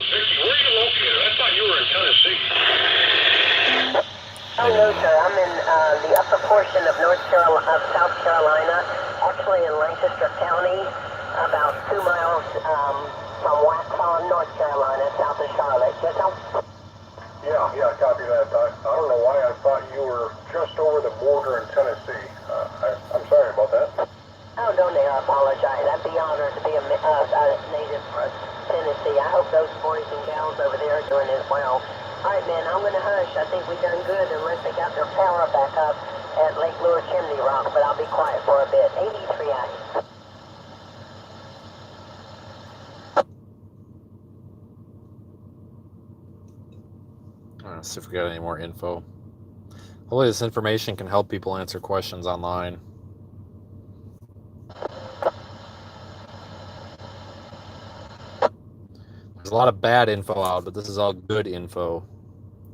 Vicky, where are you located? I thought you were in Tennessee. Oh, no, sir. I'm in the upper portion of South Carolina, actually in Lancaster County, about 2 miles from Waxhaw, North Carolina, south of Charlotte. Yes, Yeah, copy that. I don't know why I thought you were just over the border in Tennessee. I'm sorry about that. oh, don't dare apologize. I'd be honored to be a native of Tennessee. I hope those boys and gals over there are doing as well. All right, man, I'm going to hush. I think we've done good unless they got their power back up at Lake Lure, Chimney Rock, but I'll be quiet for a bit. 83 out. Let's see if we got any more info. Hopefully this information can help people answer questions online. There's a lot of bad info out, but this is all good info.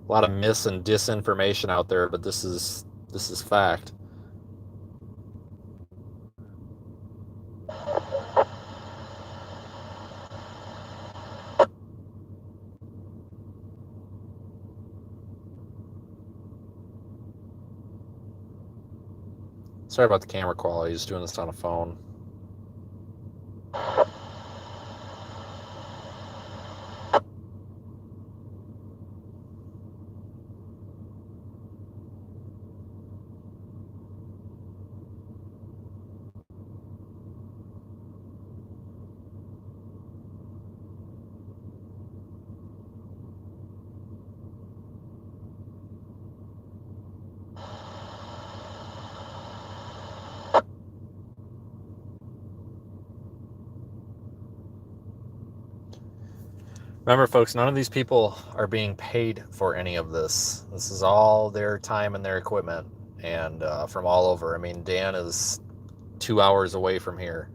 A lot of mis and disinformation out there, but this is fact. Sorry about the camera quality, just doing this on a phone. Remember, folks, none of these people are being paid for any of this. This is all their time and their equipment, and from all over. I mean, Dan is 2 hours away from here,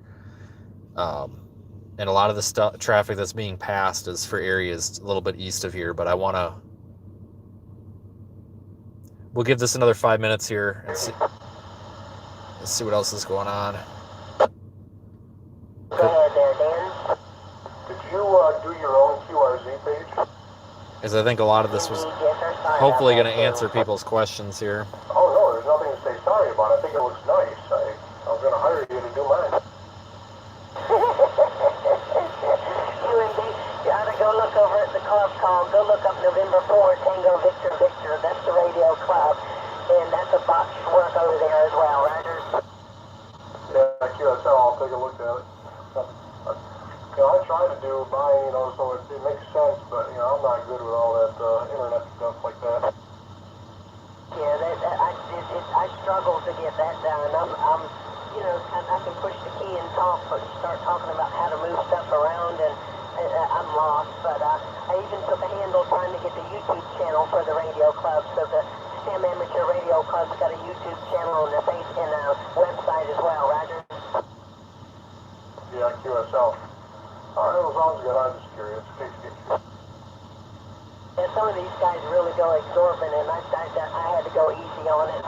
and a lot of the traffic that's being passed is for areas a little bit east of here. But we'll give this another 5 minutes here and see. Let's see what else is going on. Go ahead there, Dan. Did you do your own QRZ page? Because I think a lot of this was hopefully going to answer people's questions here. Oh, no, there's nothing to say sorry about. I think it looks nice. I was going to hire you to do mine. You indeed. You ought to go look over at the club call. Go look up November 4, Tango Victor Victor. That's the radio club. And that's a box work over there as well, right? Yeah, QSL, I'll take a look at it. I try to do mine, so it makes sense, but, I'm not good with all that internet stuff like that. Yeah, I struggle to get that done. I can push the key and start talking about how to move stuff around, and I'm lost. But I even took a handle trying to get the YouTube channel for the radio club, so the STEM Amateur Radio Club's got a YouTube channel and a website as well, Roger? Yeah, QSL. All right, well, sounds good. I'm just curious. Yeah, some of these guys really go exorbitant, and I had to go easy on it.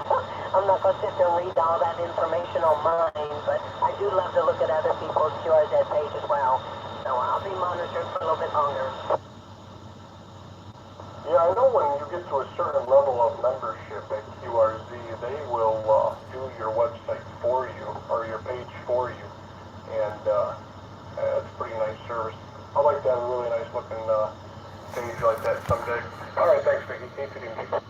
I'm not going to sit there and read all that information on mine, but I do love to look at other people's QRZ page as well. So I'll be monitored for a little bit longer. Yeah, I know when you get to a certain level of membership at QRZ, they will do your website for you, or your page for you, and that's a pretty nice service. I'd like to have a really nice looking page like that someday. All right, thanks, Vicky. Keep it in.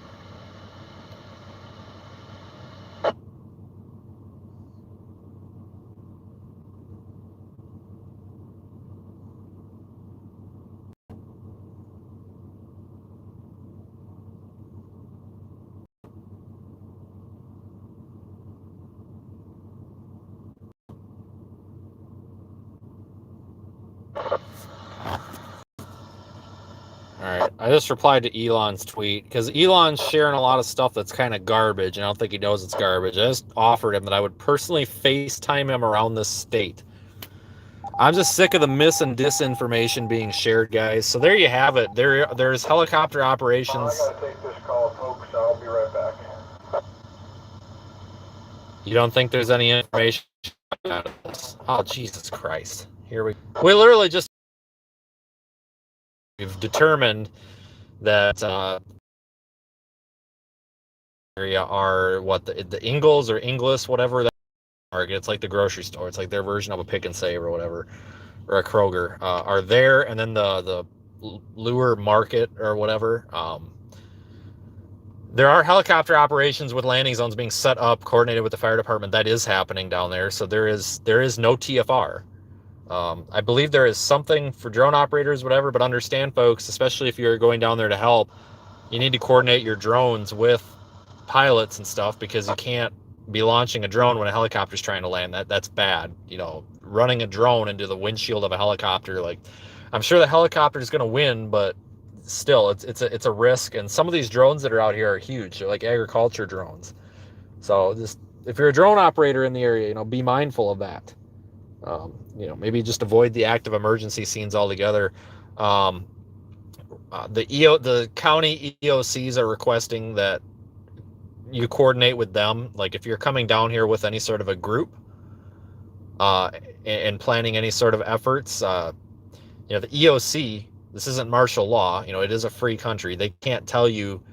Alright, I just replied to Elon's tweet, because Elon's sharing a lot of stuff that's kind of garbage, and I don't think he knows it's garbage. I just offered him that I would personally FaceTime him around this state. I'm just sick of the mis and disinformation being shared, guys. So there you have it. There's helicopter operations. I gotta take this call, folks. I'll be right back. You don't think there's any information out of this? Oh, Jesus Christ. We literally just we've determined that area are what the Ingles or Inglis, whatever that market. It's like the grocery store. It's like their version of a Pick and Save or whatever, or a Kroger. Are there, and then the lure market or whatever. There are helicopter operations with landing zones being set up, coordinated with the fire department. That is happening down there. So there is no TFR. I believe there is something for drone operators, whatever, but understand, folks, especially if you're going down there to help, you need to coordinate your drones with pilots and stuff, because you can't be launching a drone when a helicopter's trying to land. That's bad. You know, running a drone into the windshield of a helicopter, like, I'm sure the helicopter is going to win, but still, it's a risk. And some of these drones that are out here are huge. They're like agriculture drones. So just, if you're a drone operator in the area, you know, be mindful of that. You know, maybe just avoid the active emergency scenes altogether. The county EOCs are requesting that you coordinate with them. Like, if you're coming down here with any sort of a group and planning any sort of efforts, you know, the EOC, this isn't martial law. You know, it is a free country. They can't tell you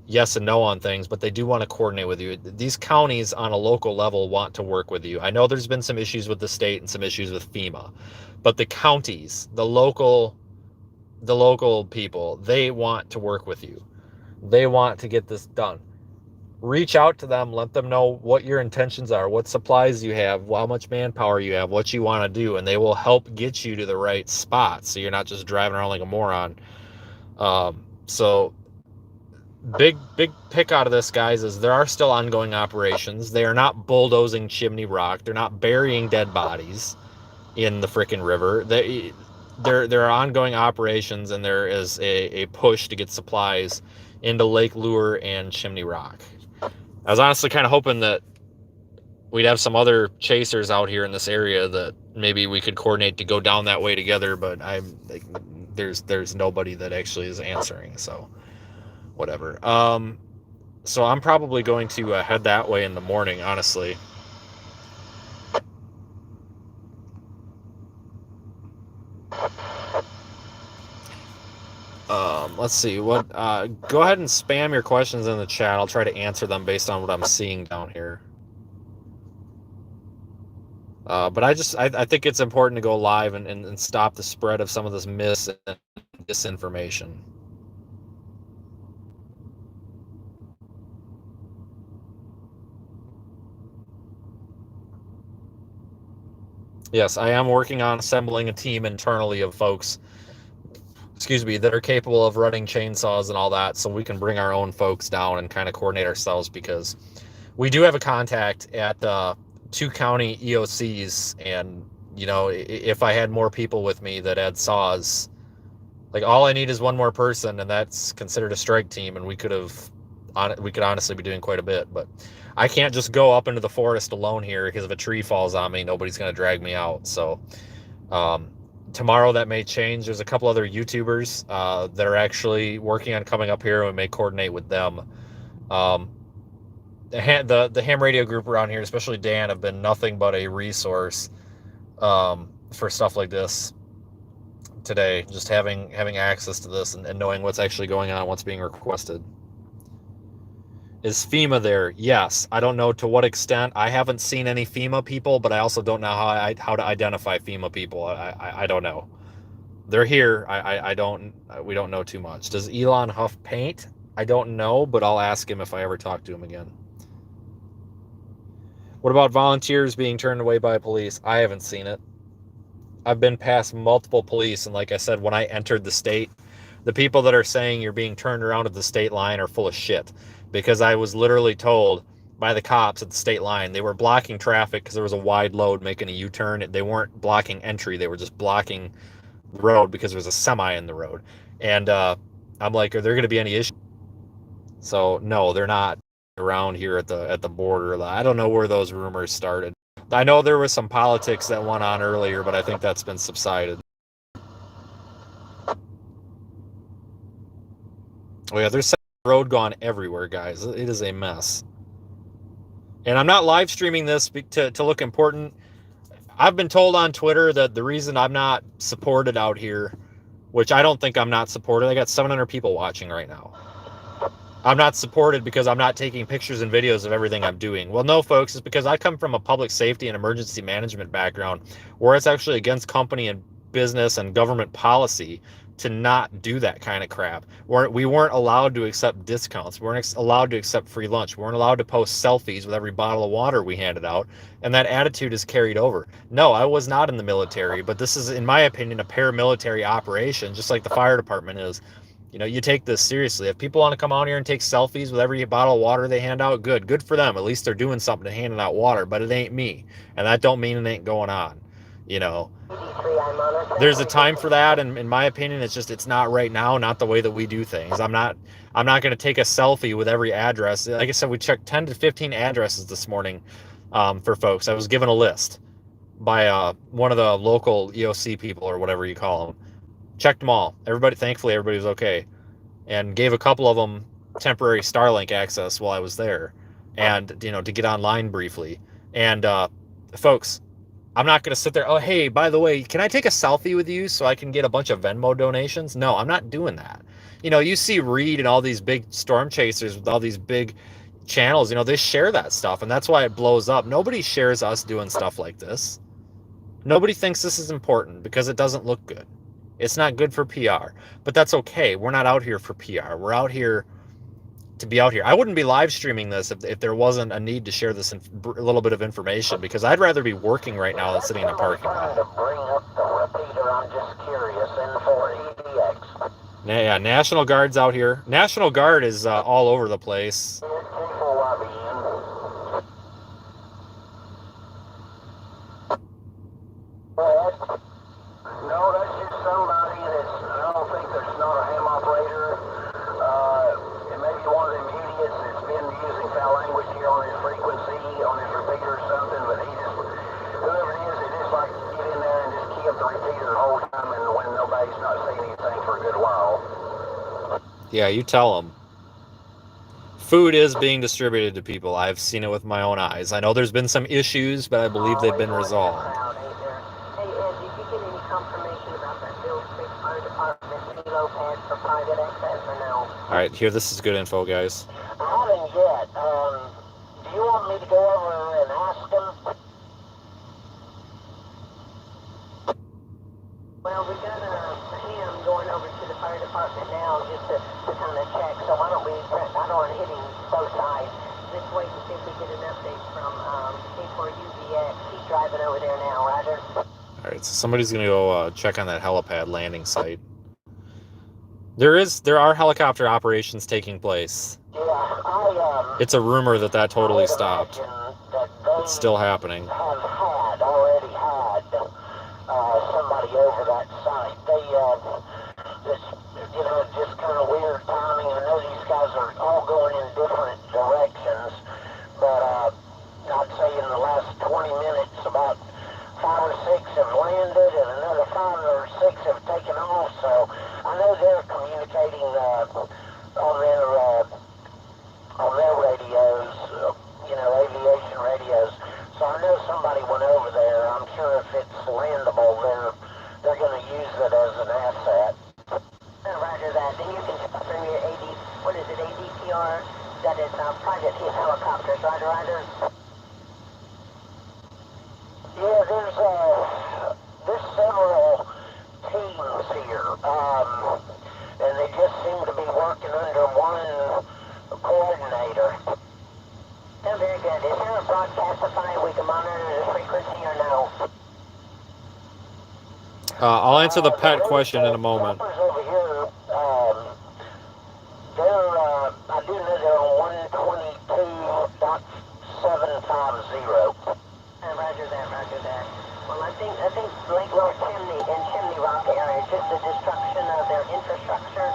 yes and no on things, but they do want to coordinate with you. These counties on a local level want to work with you. I know there's been some issues with the state and some issues with FEMA, but the counties, the local people, they want to work with you. They want to get this done. Reach out to them, let them know what your intentions are, what supplies you have, how much manpower you have, what you want to do, and they will help get you to the right spot, so you're not just driving around like a moron. So big pick out of this, guys, is there are still ongoing operations. They are not bulldozing Chimney Rock. They're not burying dead bodies in the frickin' river. There are ongoing operations, and there is a push to get supplies into Lake Lure and Chimney Rock. I was honestly kind of hoping that we'd have some other chasers out here in this area that maybe we could coordinate to go down that way together, but there's nobody that actually is answering, so whatever. So I'm probably going to head that way in the morning, honestly. Let's see what. Go ahead and spam your questions in the chat. I'll try to answer them based on what I'm seeing down here. But I think it's important to go live and stop the spread of some of this mis and disinformation. Yes, I am working on assembling a team internally of folks, that are capable of running chainsaws and all that, so we can bring our own folks down and kind of coordinate ourselves, because we do have a contact at 2 county EOCs, and, you know, if I had more people with me that had saws, like, all I need is one more person, and that's considered a strike team, and we could honestly be doing quite a bit. But I can't just go up into the forest alone here, because if a tree falls on me, nobody's going to drag me out. So tomorrow that may change. There's a couple other YouTubers that are actually working on coming up here, and we may coordinate with them. The ham radio group around here, especially Dan, have been nothing but a resource for stuff like this today. Just having access to this and knowing what's actually going on, what's being requested. Is FEMA there? Yes. I don't know to what extent. I haven't seen any FEMA people, but I also don't know how to identify FEMA people. I don't know. They're here. We don't know too much. Does Elon huff paint? I don't know, but I'll ask him if I ever talk to him again. What about volunteers being turned away by police? I haven't seen it. I've been past multiple police, and like I said, when I entered the state, the people that are saying you're being turned around at the state line are full of shit, because I was literally told by the cops at the state line they were blocking traffic because there was a wide load making a U-turn. They weren't blocking entry. They were just blocking the road because there was a semi in the road. And I'm like, are there going to be any issues? So no, they're not around here at the border. I don't know where those rumors started. I know there was some politics that went on earlier, but I think that's been subsided. Oh yeah, there's road gone everywhere, guys. It is a mess. And I'm not live streaming this to look important. I've been told on Twitter that the reason I'm not supported out here, which I don't think I'm not supported, I got 700 people watching right now. I'm not supported because I'm not taking pictures and videos of everything I'm doing. Well, no, folks, it's because I come from a public safety and emergency management background where it's actually against company and business and government policy to not do that kind of crap. We weren't allowed to accept discounts. We weren't allowed to accept free lunch. We weren't allowed to post selfies with every bottle of water we handed out. And that attitude is carried over. No, I was not in the military, but this is, in my opinion, a paramilitary operation, just like the fire department is. You know, you take this seriously. If people want to come out here and take selfies with every bottle of water they hand out, good for them. At least they're doing something to handing out water, but it ain't me. And that don't mean it ain't going on. You know, there's a time for that, and in my opinion, it's not right now, not the way that we do things. I'm not going to take a selfie with every address. Like I said, we checked 10 to 15 addresses this morning for folks. I was given a list by one of the local EOC people or whatever you call them. Checked them all. Thankfully, everybody was okay, and gave a couple of them temporary Starlink access while I was there, and to get online briefly. And folks, I'm not going to sit there. Oh, hey, by the way, can I take a selfie with you so I can get a bunch of Venmo donations? No, I'm not doing that. You see Reed and all these big storm chasers with all these big channels. They share that stuff, and that's why it blows up. Nobody shares us doing stuff like this. Nobody thinks this is important because it doesn't look good. It's not good for PR, but that's okay. We're not out here for PR. We're out here to be out here. I wouldn't be live streaming this if there wasn't a need to share this a little bit of information, because I'd rather be working right now than sitting in a parking lot. To bring up the repeater, I'm just curious. N4EDX. Yeah, National Guard's out here. National Guard is all over the place. No, that's just somebody I don't think there's not a ham operator. It may be one of them idiots that's been using foul language here on his frequency, on his repeater or something, but whoever it is, they just like get in there and just key up the repeater the whole time, and when nobody's not saying anything for a good while. Yeah, you tell them. Food is being distributed to people. I've seen it with my own eyes. I know there's been some issues, but I believe they've been resolved. All right, here, this is good info, guys. I haven't yet. Do you want me to go over and ask them? Well, we got him going over to the fire department now just to kind of check. So why don't we, I don't want to hit him both sides. Let's wait and see if we get an update from K4UVX. He's driving over there now, Roger. All right, so somebody's going to go check on that helipad landing site. There are helicopter operations taking place. Yeah, it's a rumor that totally stopped. It's still happening. Have already had somebody over that site. They just kind of weird timing. I know these guys are all going in different directions, but I'd say in the last 20 minutes, about 5 or 6 have landed, and another 5 or 6 have taken off. So I know they're communicating on their radios, aviation radios. So I know somebody went over there. I'm sure if it's landable, they're going to use it as an asset. Roger that. Then you can from your ADPR, that is private helicopters, Roger. Yeah, there's several teams here, and they just seem to be working under one coordinator. Oh, very good. Is there a broadcastify we can monitor the frequency or no? I'll answer the pet question in a moment. Over here, I do know they're on 122.750. Roger that. Well, I think Lake Lower Chimney and Chimney Rock area, just the destruction of their infrastructure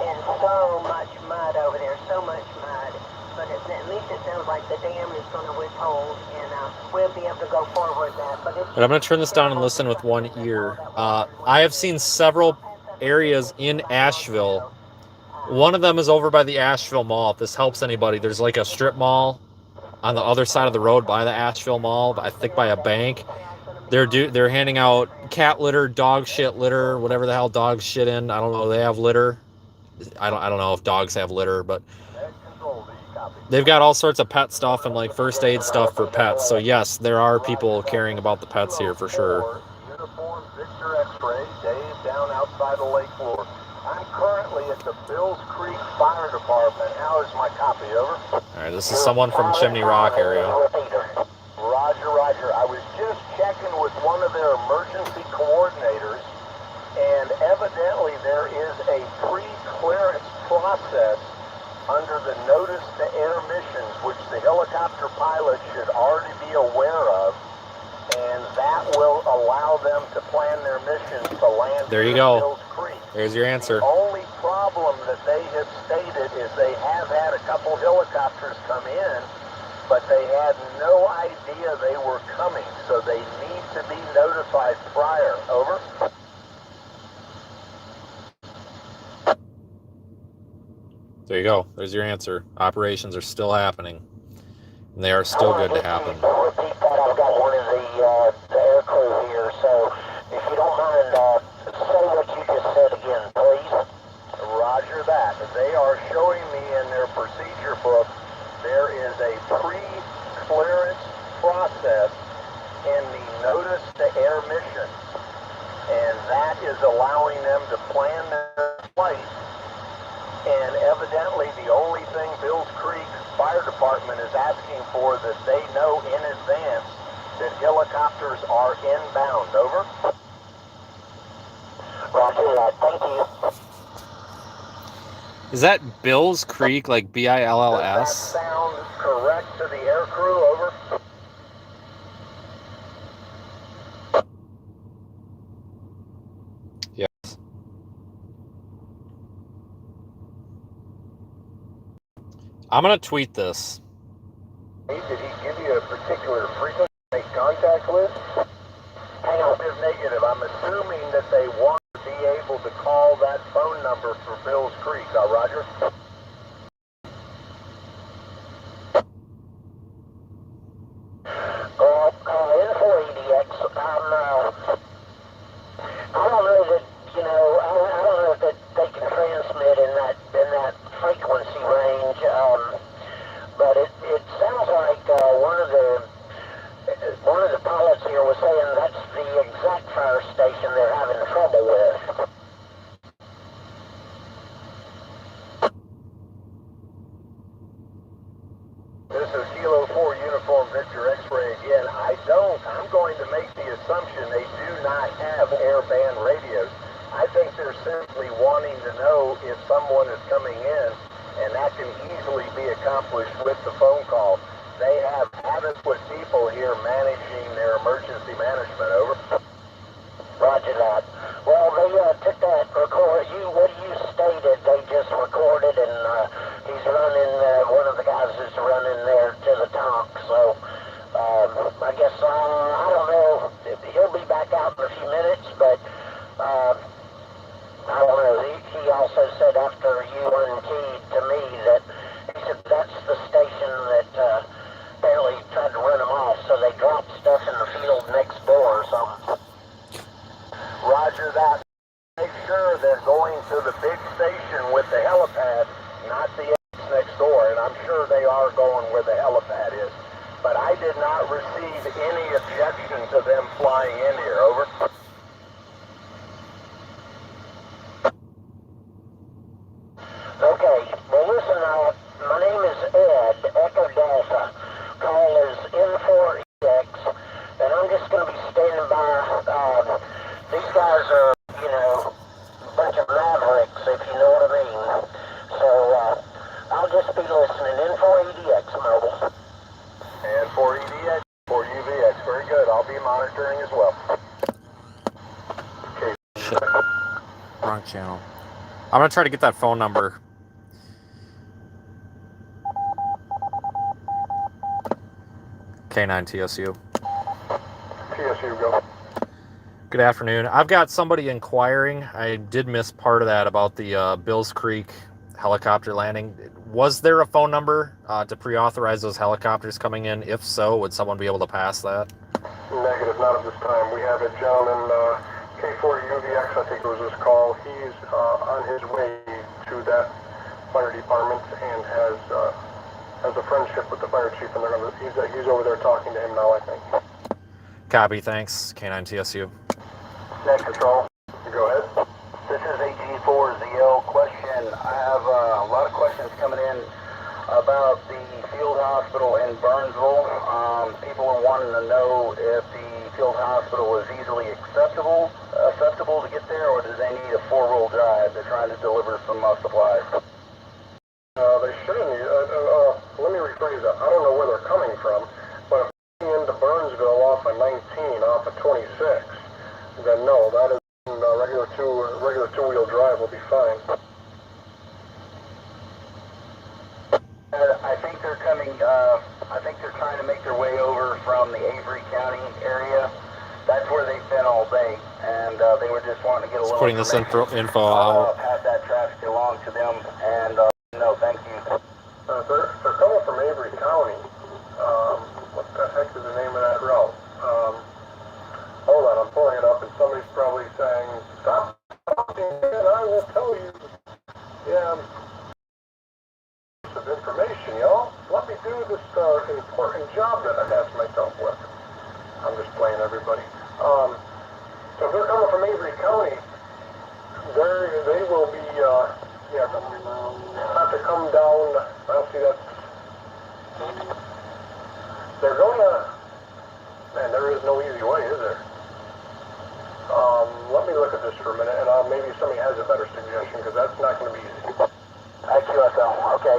and so much mud over there, but it's At least it sounds like the dam is going to withhold, and we'll be able to go forward that. But But I'm going to turn this down and listen with one ear. I have seen several areas in Asheville. One of them is over by the Asheville Mall. If this helps anybody, there's like a strip mall on the other side of the road by the Asheville Mall, I think by a bank. They're handing out cat litter, dog shit litter, whatever the hell dogs shit in. I don't know. They have litter. I don't know if dogs have litter, but they've got all sorts of pet stuff and like first aid stuff for pets. So yes, there are people caring about the pets here for sure. Uniform Victor X-ray, Dave down outside of Lake Lure. I'm currently at the Bills Creek Fire Department. How is my copy? Over. All right, this is someone from Chimney Rock area. Roger, Roger. I was just checking with one of their emergency coordinators, and evidently there is a pre-clearance process under the notice to air missions, which the helicopter pilot should already be aware of, and that will allow them to plan their missions to land. There you go. Bills Creek. There's your answer. The only problem that they have stated is they have had a couple helicopters come in, but they had no idea they were coming, so they need to be notified prior. Over. There you go. There's your answer. Operations are still happening, and they are still good to happen. Repeat that. I've got one of the air crew here, so if you don't mind, say what you just said again, please. Roger that. They are showing me in their procedure book there is a pre-clearance process in the notice to air mission, and that is allowing them to plan their flight. And evidently the only thing Bills Creek Fire Department is asking for that they know in advance that helicopters are inbound. Over. Roger that. Thank you. Is that Bills Creek, like Bills? Does that sound correct to the air crew? Over. Yes. I'm going to tweet this. Did he give you a particular frequency to make contact with? Hang on. Is negative. I'm assuming that they want to be able to call that phone number for Bills Creek. Roger. Info-EDX, I don't know that, I don't know that they can transmit in that frequency range, but it sounds like one of the pilots here was saying that's the exact fire station they're having trouble with. This is Kilo 4 Uniform Victor X-ray again. I'm going to make the assumption they do not have airband radios. I think they're simply wanting to know if someone is coming in, and that can easily be accomplished with the phone call. They have adequate people here managing their emergency management. Over. Roger that. Well, they took that record. What you stated, they just recorded, and he's running. One of the guys is running there to the top. So I guess I don't know. He'll be back out in a few minutes, but I don't know. He also said after you unkeyed to me that he said that's the station that apparently tried to run them off. So they dropped stuff in the field next door or something. Roger that. Make sure they're going to the big station with the helipad, not the next door, and I'm sure they are going where the helipad is. But I did not receive any objection to them flying in here. Over. Okay, well listen, my name is Ed, Echo Delta. Call is N4EX, and I'm just going to be standing by. These guys are, a bunch of mavericks, if you know what I mean. So, I'll just be listening. N4EDX mobile. And for EDX, for UVX. Very good. I'll be monitoring as well. Okay. Shit. Wrong channel. I'm going to try to get that phone number. K9 TSU. TSU, go. Good afternoon. I've got somebody inquiring. I did miss part of that about the Bills Creek helicopter landing. Was there a phone number to pre-authorize those helicopters coming in? If so, would someone be able to pass that? Negative, not at this time. We have a gentleman, K4UVX, I think it was his call. He's on his way to that fire department and has a friendship with the fire chief, and he's over there talking to him now, I think. Copy, thanks. K9 TSU. Net control. Go ahead. This is AG4ZL. Question. I have a lot of questions coming in about the field hospital in Burnsville. People are wanting to know if the field hospital is easily acceptable to get there, or do they need a four-wheel drive? They're trying to deliver some supplies. They shouldn't need, let me rephrase that. I don't know where they're coming from, but if they're into Burnsville off of 19, off of 26, then no, that is regular two-wheel drive will be fine. I think they're coming, I think they're trying to make their way over from the Avery County area. That's where they've been all day, and they were just wanting to get a little Putting this info out. Pass that traffic along to them, and no, thank you. They're coming from Avery County. What the heck is the name of that route? Hold on, I'm pulling it up, and somebody's probably saying, "Stop talking, and I will tell you." Yeah, of information, y'all. Let me do this important job that I have myself with. I'm just playing everybody. So if they're coming from Avery County, they will be, have to come down. Well, see, they're gonna, man, there is no easy way, is there? Let me look at this for a minute, and maybe somebody has a better suggestion, because that's not going to be easy. IQSL, okay.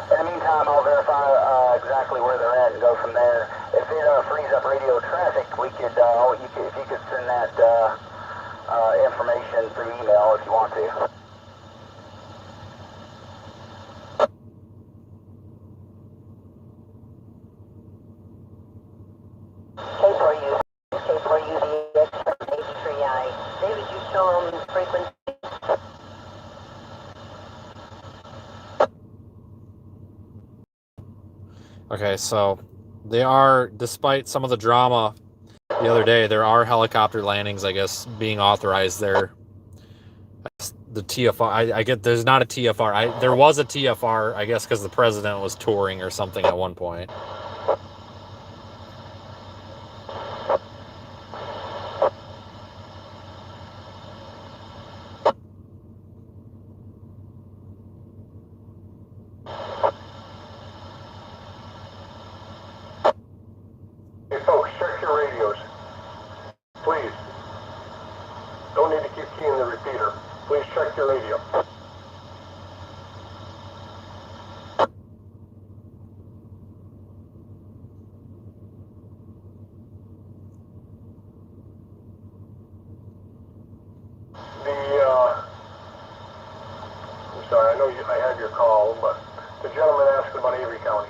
In the meantime, I'll verify exactly where they're at and go from there. If it frees up radio traffic, we could, if you could send that information through email if you want to. K4UVX, K4UVX, David, you still on frequency? Okay, so they are, despite some of the drama the other day, there are helicopter landings, I guess, being authorized there. The TFR, I get there's not a TFR. There was a TFR, I guess, because the president was touring or something at one point. Hey folks, check your radios. Please. Don't need to keep keying the repeater. Please check your radio. I'm sorry, I know I had your call, but the gentleman asked about Avery County.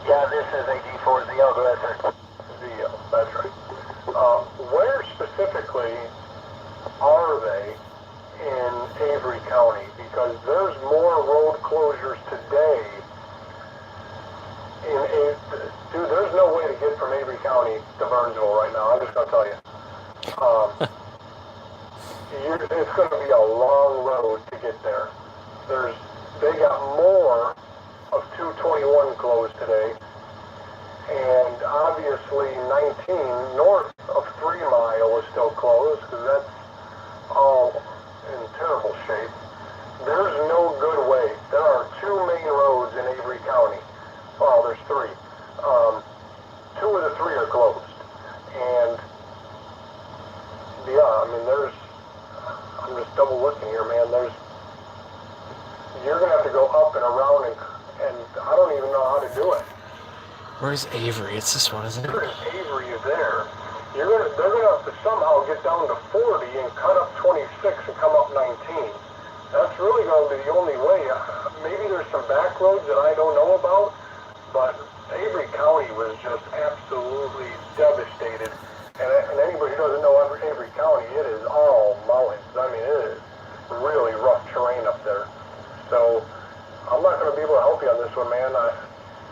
Yeah, this is AG4ZL, go ahead, sir. ZL, that's right. Where specifically are they in Avery County? Because there's more road closures today dude, there's no way to get from Avery County to Burnsville right now, I'm just going to tell you. It's going to be a long road to get there. They got more of 221 closed today, and obviously 19 north of 3 Mile is still closed because that's all in terrible shape. There's no good way. There are 2 main roads in Avery County. Well, there's 3. 2 of the 3 are closed, and yeah, I mean, I'm just double looking here, man. You're gonna have to go up and around, and I don't even know how to do it. Where's Avery? It's this one, isn't it? Avery is there. They're gonna have to somehow get down to 40 and cut up 26 and come up 19. That's really going to be the only way. Maybe there's some back roads that I don't know about, but Avery County was just absolutely devastated. And anybody who doesn't know Avery County, it is all mountains. I mean, it is really rough terrain up there. So I'm not going to be able to help you on this one, man.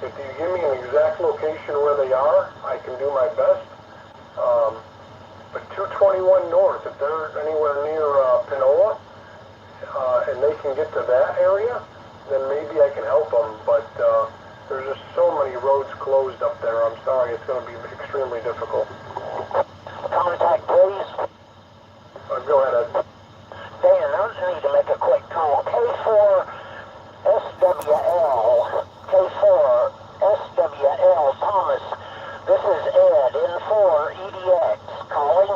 If you give me an exact location where they are, I can do my best. But 221 North, if they're anywhere near Panola, and they can get to that area, then maybe I can help them. But there's just so many roads closed up there. I'm sorry, it's going to be extremely difficult. Contact, please. Go ahead, Ed. Dan, I just need to make a quick call. K4 SWL, K4 SWL Thomas. This is Ed, N4 EDX, calling.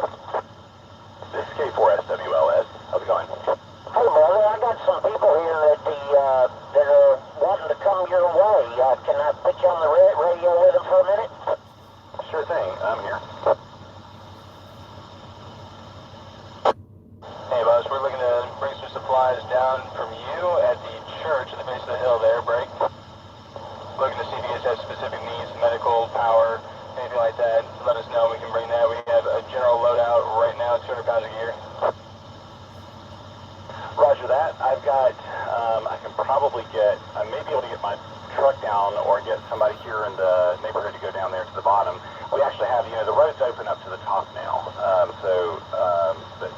This is K4 SWL, Ed. How's it going? Hey, brother, I got some people here that are wanting to come your way. Can I put you on the radio with them for a minute? Sure thing. I'm here. Hey, boss. We're looking to bring some supplies down from you at the church at the base of the hill there. Break. Looking to see if you guys have specific needs, medical, power, anything like that. Let us know. We can bring that. We have a general loadout right now, 200 pounds of gear. Roger that. I've got, I can probably get, I may be able to get my truck down or get somebody here in the neighborhood to go down there to the bottom. We actually have, the road's open up to the top now. But,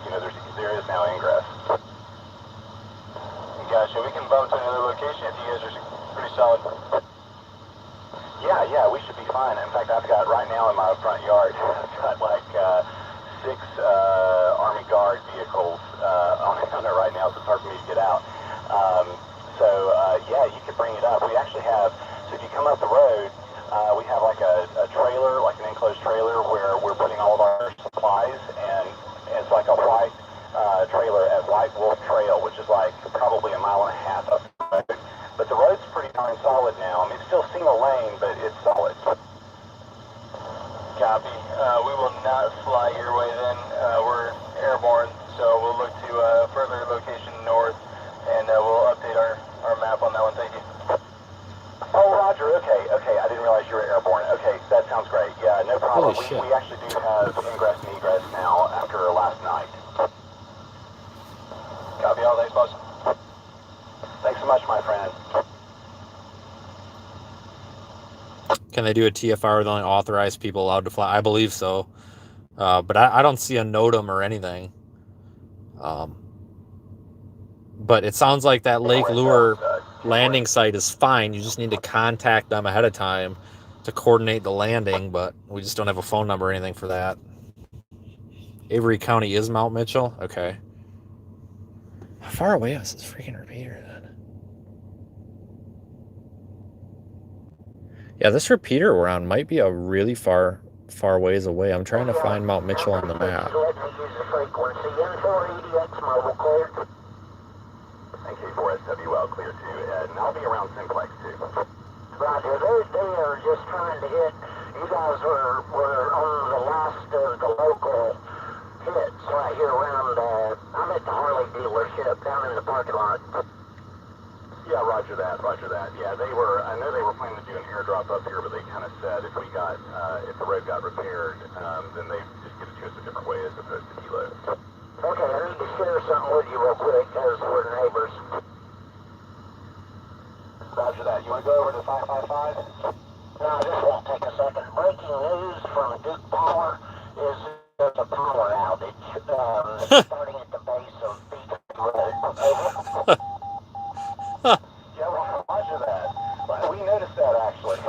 there is now ingress. Gotcha. We can bump to another location if you guys are pretty solid. Yeah, we should be fine. In fact, I've got right now in my front yard, I've got like 6 Army Guard vehicles on it right now, so it's hard for me to get out. Yeah, you could bring it up. We actually have, so if you come up the road, we have like a trailer, like an enclosed trailer where we're putting all of our supplies, and it's like a white trailer at White Wolf Trail, which is like probably 1.5 miles up the road. But the road's pretty darn solid now. I mean, it's still single lane, but it's solid. Copy. We will not fly your way then. We're airborne, so we'll look to further location north, and we'll update our map on that one. Thank you. Oh, Roger. Okay. I didn't realize you were airborne. Okay, that sounds great. Yeah, no problem. Holy shit. We actually do have ingress and egress now after last night. Copy all. Thanks, boss. Thanks so much, my friend. Can they do a TFR with only authorized people allowed to fly? I believe so. But I don't see a NOTAM or anything. But it sounds like that Lake Lure landing site is fine. You just need to contact them ahead of time to coordinate the landing, but we just don't have a phone number or anything for that. Avery County is Mount Mitchell? Okay. How far away is this freaking repeater then? Yeah, this repeater we're on might be a really far ways away. I'm trying to find Mount Mitchell on the map. Let me use the frequency. N4 EDX mobile cleared. And K4SWL clear too, Ed. And I'll be around Simplex too. Roger. They are just trying to hit. You guys were on the last of the local hits right here around. I'm at the Harley dealership down in the parking lot. Yeah, roger that. Yeah, I know they were planning to do an airdrop up here, but they kind of said if the road got repaired, then they just give it to us a different way as opposed to deload. Okay, I need to share something with you real quick because we're neighbors. Roger that. You want to go over to 555? No, this won't take a second. Breaking news from Duke Power is there's a power outage starting at the base of Beach Road. Over. Yeah, roger that. We noticed that actually.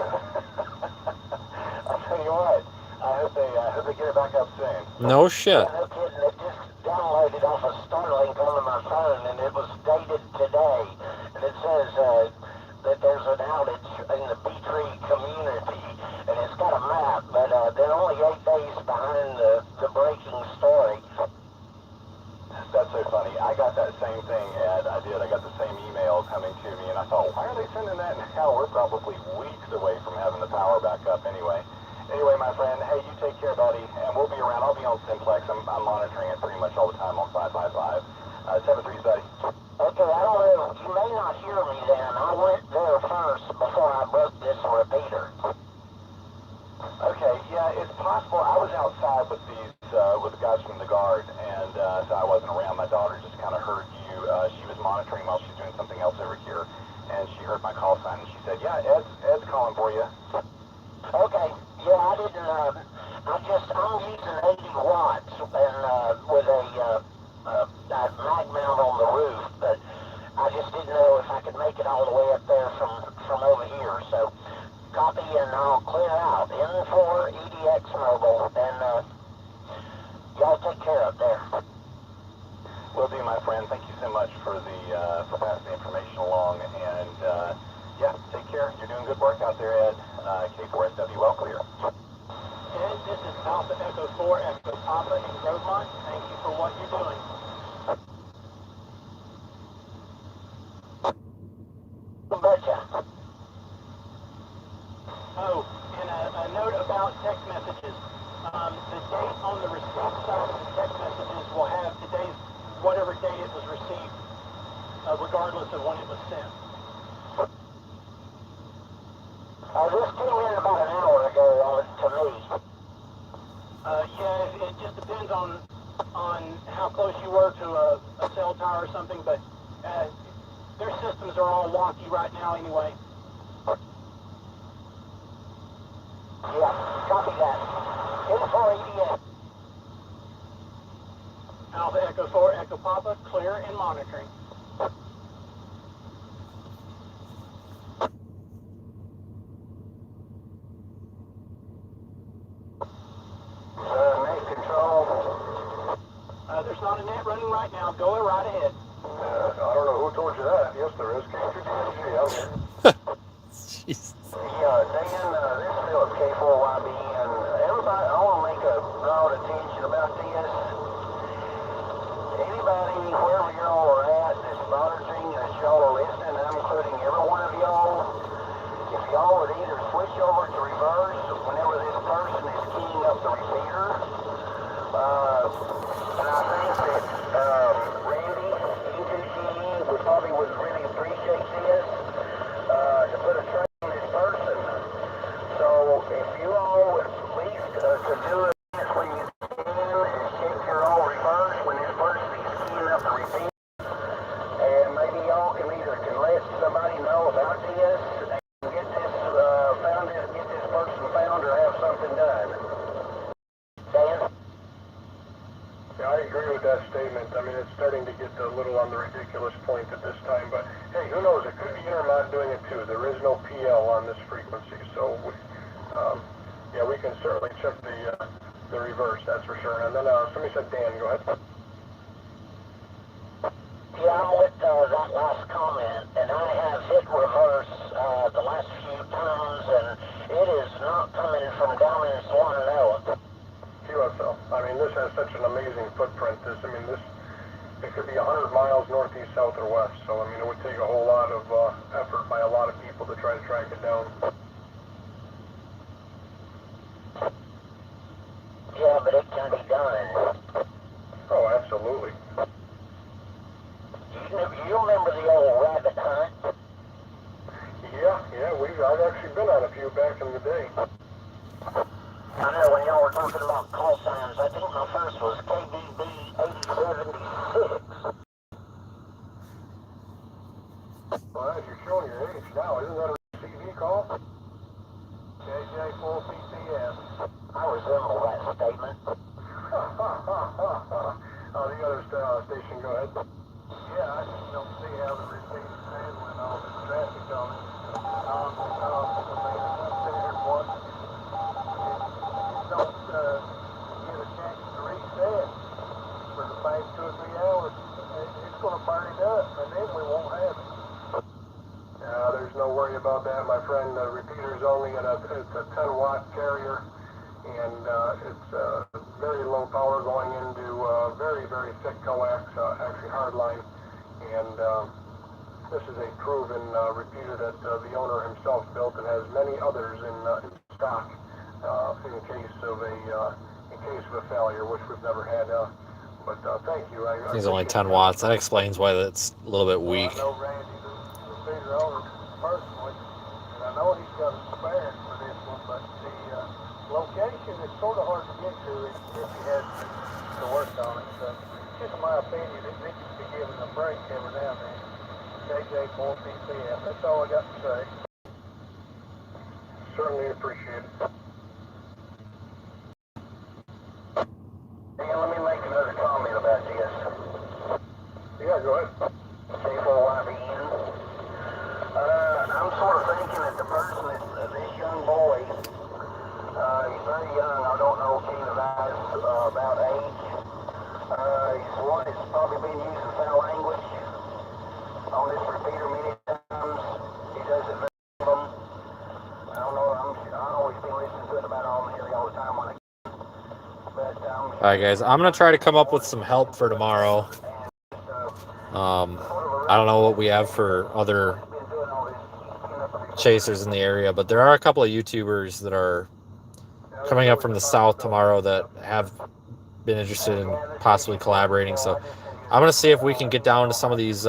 I'll tell you what. I hope they get it back up soon. No shit. Yeah, no kidding. It just downloaded off of Starlink onto my phone, and it was dated today. And it says that there's an outage in the Beatree community, and it's got a map, but they're only 8 days behind the breaking story. That's so funny. I got that same thing, Ed. I did. I got the same email coming to me, and I thought, why are they sending that now? We're probably weeks away from having the power back up anyway. Anyway, my friend, hey, you take care, buddy, and we'll be around. I'll be on Simplex. I'm monitoring it pretty much all the time on 555. 7-3, buddy. Okay. Okay, I don't know. You may not hear me then. I went there first before I broke this repeater. Okay, yeah, it's possible. I was outside with with the guys from the guard, and so I wasn't around. My daughter just kind of heard you. She was monitoring while she's doing something else over here, and she heard my call sign, and she said, "Yeah, Ed's calling for you." Okay, yeah, I didn't. I'm using 80 watts and with a mag mount on the roof, but I just didn't know if I could make it all the way up there from over here. So, copy, and I'll clear out. N4 EDX mobile, and y'all take care up there. Will do, my friend. Thank you so much for passing the information along, and yeah, take care. You're doing good work out there, Ed. K4SW, well clear. Ed, this is Alpha Echo 4 Echo Papa in Rosemont. Thank you for what you're doing. Betcha. Oh, and a note about text messages. The date on the receipt side of the text messages will have today's, whatever date it was received, regardless of when it was sent. This came in about an hour ago to me. Yeah, it just depends on how close you were to a cell tower or something, but their systems are all wonky right now anyway. Yeah, copy that. N4 EDX. Alpha Echo 4 Echo Papa, clear and monitoring. Net control. There's not a net running right now. Go right ahead. I don't know who told you that. Yes, there is. K2DSG, I'm here. Jeez. Yeah, Dan, this is Philip K4YB, and everybody, I want to make a broad attention about this. Anybody, wherever y'all are at, that's monitoring, that y'all are listening, I'm including every one of y'all, if y'all would either switch over to reverse whenever this person is keying up the repeater, and I think that Randy, E2GE, would really appreciate this, to put a train on this person. So if you all would please could do it when you can and check your all reverse when this person is keying up the repeater, and maybe y'all can let somebody know about this and get this person found or have something done. Dan? Yeah, I agree with that statement. I mean, it's starting to get a little on the ridiculous point at this time, but hey, who knows? It could be Intermod doing it too. There is no PL on this frequency, so yeah, we can certainly check the reverse, that's for sure. And then somebody said Dan, go ahead. Yeah, I'm with that last comment, and I have hit reverse the last few times, and it is not coming from down in Swananoa. QSL. I mean, this has such an amazing footprint. It could be 100 miles northeast, south, or west. So, I mean, it would take a whole lot of effort by a lot of people to try to track it down. Yeah, but it can be done. Oh, absolutely. You remember the old rabbit hunt? Yeah, I've actually been on a few back in the day. I know when y'all were talking about call signs, I think my first was KBB 8076. Well, as you're showing your age now, isn't that a CV call? KJ4PCS. I resemble that statement. Oh, the other station, go ahead. Yeah, I just don't see how the repeat's handling all this traffic on it. Don't get a chance to reset for the past 2 or 3 hours, it's going to burn it up, and then we won't have it. There's no worry about that, my friend. The repeater's only it's a 10-watt carrier, and it's very low power going into very, very thick coax, actually hardline, and this is a proven repeater that the owner himself built and has many others in stock in case of a failure, which we've never had But thank you. I He's only 10 watts. That explains why that's a little bit weak. I know Randy, the Peter owner, personally, and I know he's got a spare for this one, but the location is sort of hard to get to if you had to work on it. So, just my opinion, it needs to be given a break every now and then. JJ4PCF. That's all I got to say. Certainly appreciate it. Hey, let me make another comment about this. Yeah, go ahead. J4YBN. I'm sort of thinking that the person that this young boy, he's very young, I don't know keen of eyes, about age. He's one that's probably been using foul language on this repeater many times. He does it very seldom. I don't know, I always been listening to it about all the area all the time when I All right, guys, I'm going to try to come up with some help for tomorrow. I don't know what we have for other chasers in the area, but there are a couple of YouTubers that are coming up from the south tomorrow that have been interested in possibly collaborating. So I'm going to see if we can get down to some of these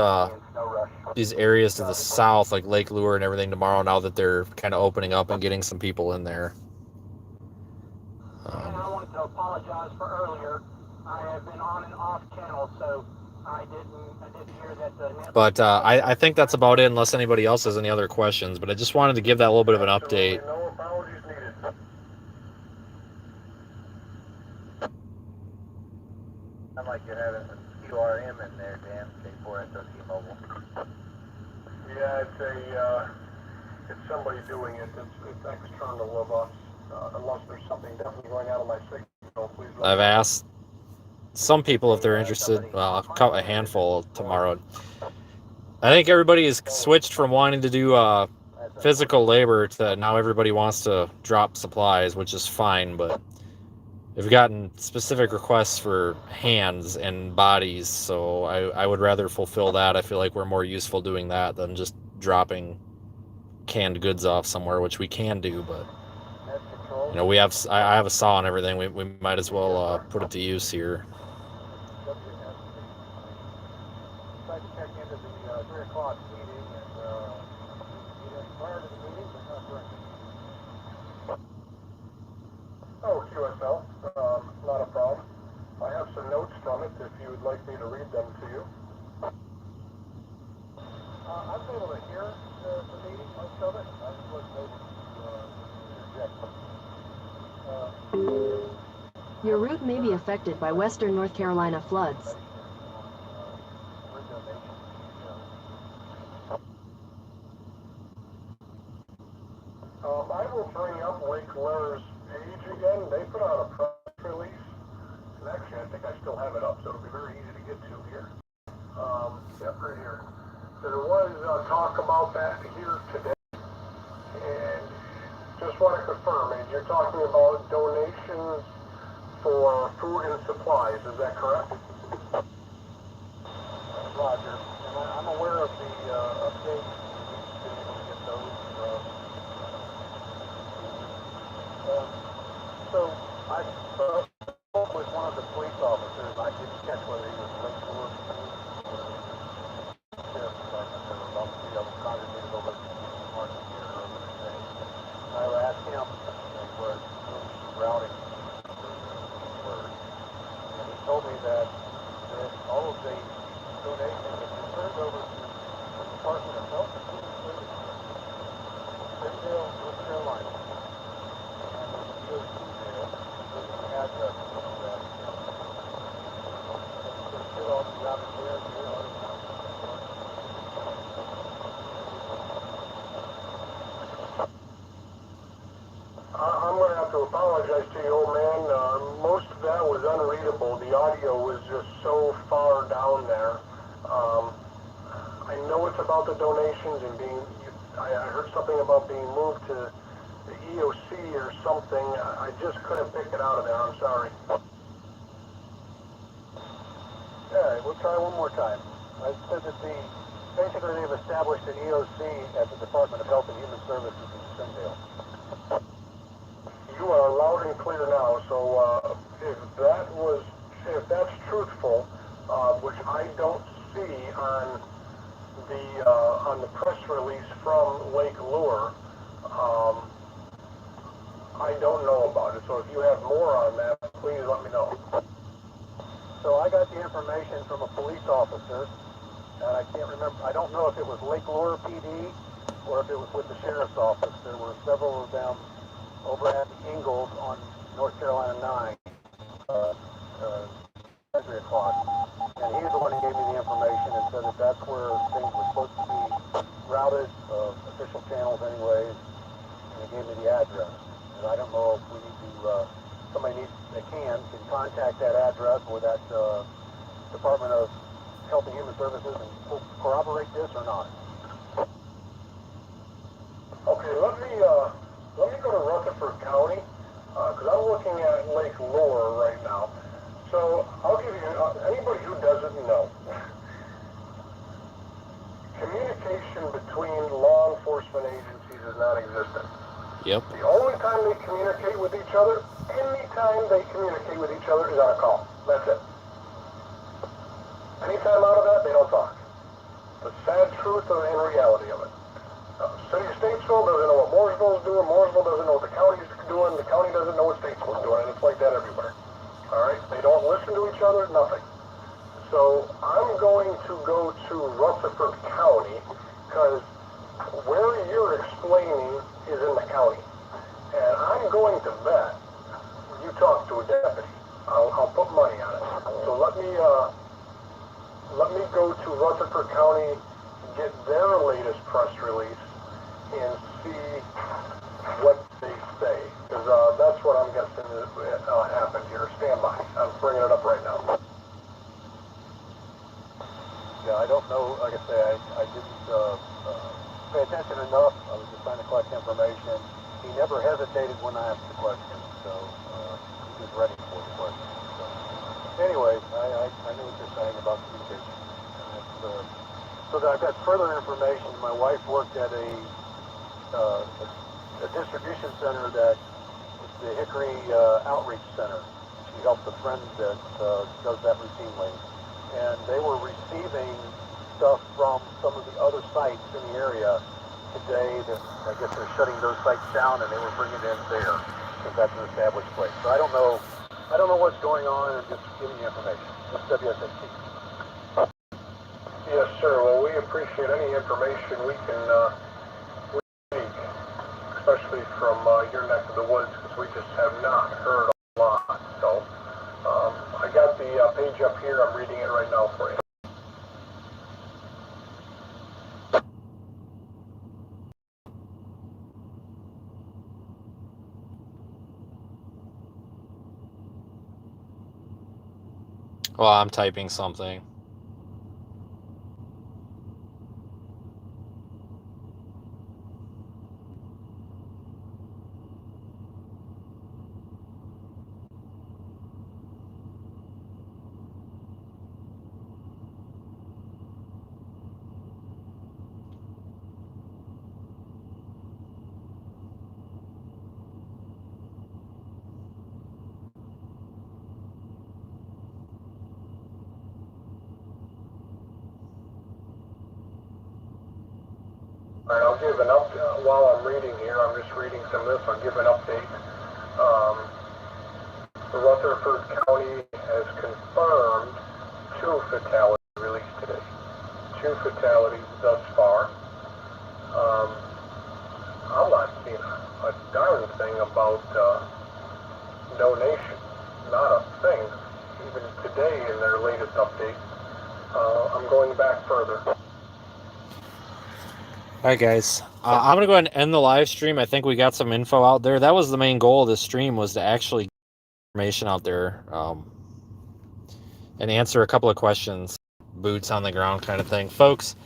areas to the south, like Lake Lure and everything tomorrow, now that they're kind of opening up and getting some people in there. And I wanted to apologize for earlier. I have been on and off channel, so I didn't hear that. But I think that's about it, unless anybody else has any other questions. But I just wanted to give that a little bit of an update. No apologies needed. I'd like to have a QRM in there, Dan, J4SOT Mobile. Yeah, it's somebody doing it. It's external of us. Unless there's something definitely going out of my signal, please. I've asked some people if they're interested. Well, I've cut a handful tomorrow. I think everybody has switched from wanting to do physical labor to now everybody wants to drop supplies, which is fine, but they've gotten specific requests for hands and bodies, so I would rather fulfill that. I feel like we're more useful doing that than just dropping canned goods off somewhere, which we can do, but you know, I have a saw and everything. We might as well put it to use here. Tried to check into the 3 o'clock meeting and prior to the meeting, but not during the meeting. Oh, QSL, not a problem. I have some notes from it if you would like me to read them to you. I've been able to hear the meeting, most of it. I just wasn't able to interject. Your route may be affected by western North Carolina floods. I will bring up Lake Lure's page again. They put out a press release. And actually, I think I still have it up, so it'll be very easy to get to here. Yep, right here. There was talk about that here today. And just want to confirm, and you're talking about donations for food and supplies, is that correct? Roger. And I'm aware of the updates. We've been able to get those. So I spoke with one of the police officers. I didn't catch whether he was Lake Lure or sheriff's department. There were about 3 of them congregated over the market here earlier today. I asked him where routing were, and he told me that all of the donations have been turned over to the Department of Health and Human Services, Springdale, North Carolina. I'm going to have to apologize to you, old man. Most of that was unreadable. The audio was just so far down there. I know it's about the donations and I heard something about being moved to the EOC or something. I just couldn't pick it out of there. I'm sorry. Yeah, we'll try one more time. I said that basically they've established an EOC at the Department of Health and Human Services in Springdale. You are loud and clear now, so if that's truthful, if you have more on that, please let me know. So I got the information from a police officer, and I can't remember, I don't know if it was Lake Lure PD or if it was with the sheriff's office. There were several of them over at the Ingalls on North Carolina 9, 3 o'clock. And he's the one who gave me the information and said that that's where things were supposed to be routed, official channels anyways, and he gave me the address. And I don't know if we need to, somebody needs, they can contact that address or that Department of Health and Human Services and corroborate this or not. Okay, let me go to Rutherford County, because I'm looking at Lake Lure right now. So I'll give you, anybody who doesn't know, communication between law enforcement agencies is non-existent. Yep. The only time they communicate with each other, anytime they communicate with each other is on a call. That's it. Anytime out of that, they don't talk. The sad truth and reality of it. City of Statesville doesn't know what Mooresville's doing. Mooresville doesn't know what the county's doing. The county doesn't know what Statesville's doing. And it's like that everywhere. All right? They don't listen to each other, nothing. So I'm going to go to Rutherford County because where you're explaining is in the county. And I'm going to bet you talk to a deputy. I'll put money on it. So let me go to Rutherford County, get their latest press release, and see what they say. Because that's what I'm guessing happened here. Stand by. I'm bringing it up right now. Yeah, I don't know. Like I say, I didn't pay attention enough. I was just trying to collect information. He never hesitated when I asked the question, so he was ready for the question. So, anyways, I know what you're saying about communication. And so that I've got further information. My wife worked at a distribution center that is the Hickory Outreach Center. She helps a friend that does that routinely. And they were receiving stuff from some of the other sites in the area today that I guess they're shutting those sites down and they were bringing it in there because that's an established place. So I don't know what's going on and just giving you information. It's WSHT. Yes, sir. Well, we appreciate any information we can seek, especially from your neck of the woods, because we just have not heard a lot. So I got the page up here. I'm reading it right now for you. Well, I'm typing something. All right, I'll give an update. While I'm reading here, I'm just reading some of this. I'll give an update. Rutherford County has confirmed 2 fatalities released today. 2 fatalities thus far. I'm not seeing a darn thing about donation. Not a thing. Even today in their latest update. I'm going back further. All right, guys. I'm going to go ahead and end the live stream. I think we got some info out there. That was the main goal of this stream, was to actually get information out there and answer a couple of questions, boots on the ground kind of thing. Folks,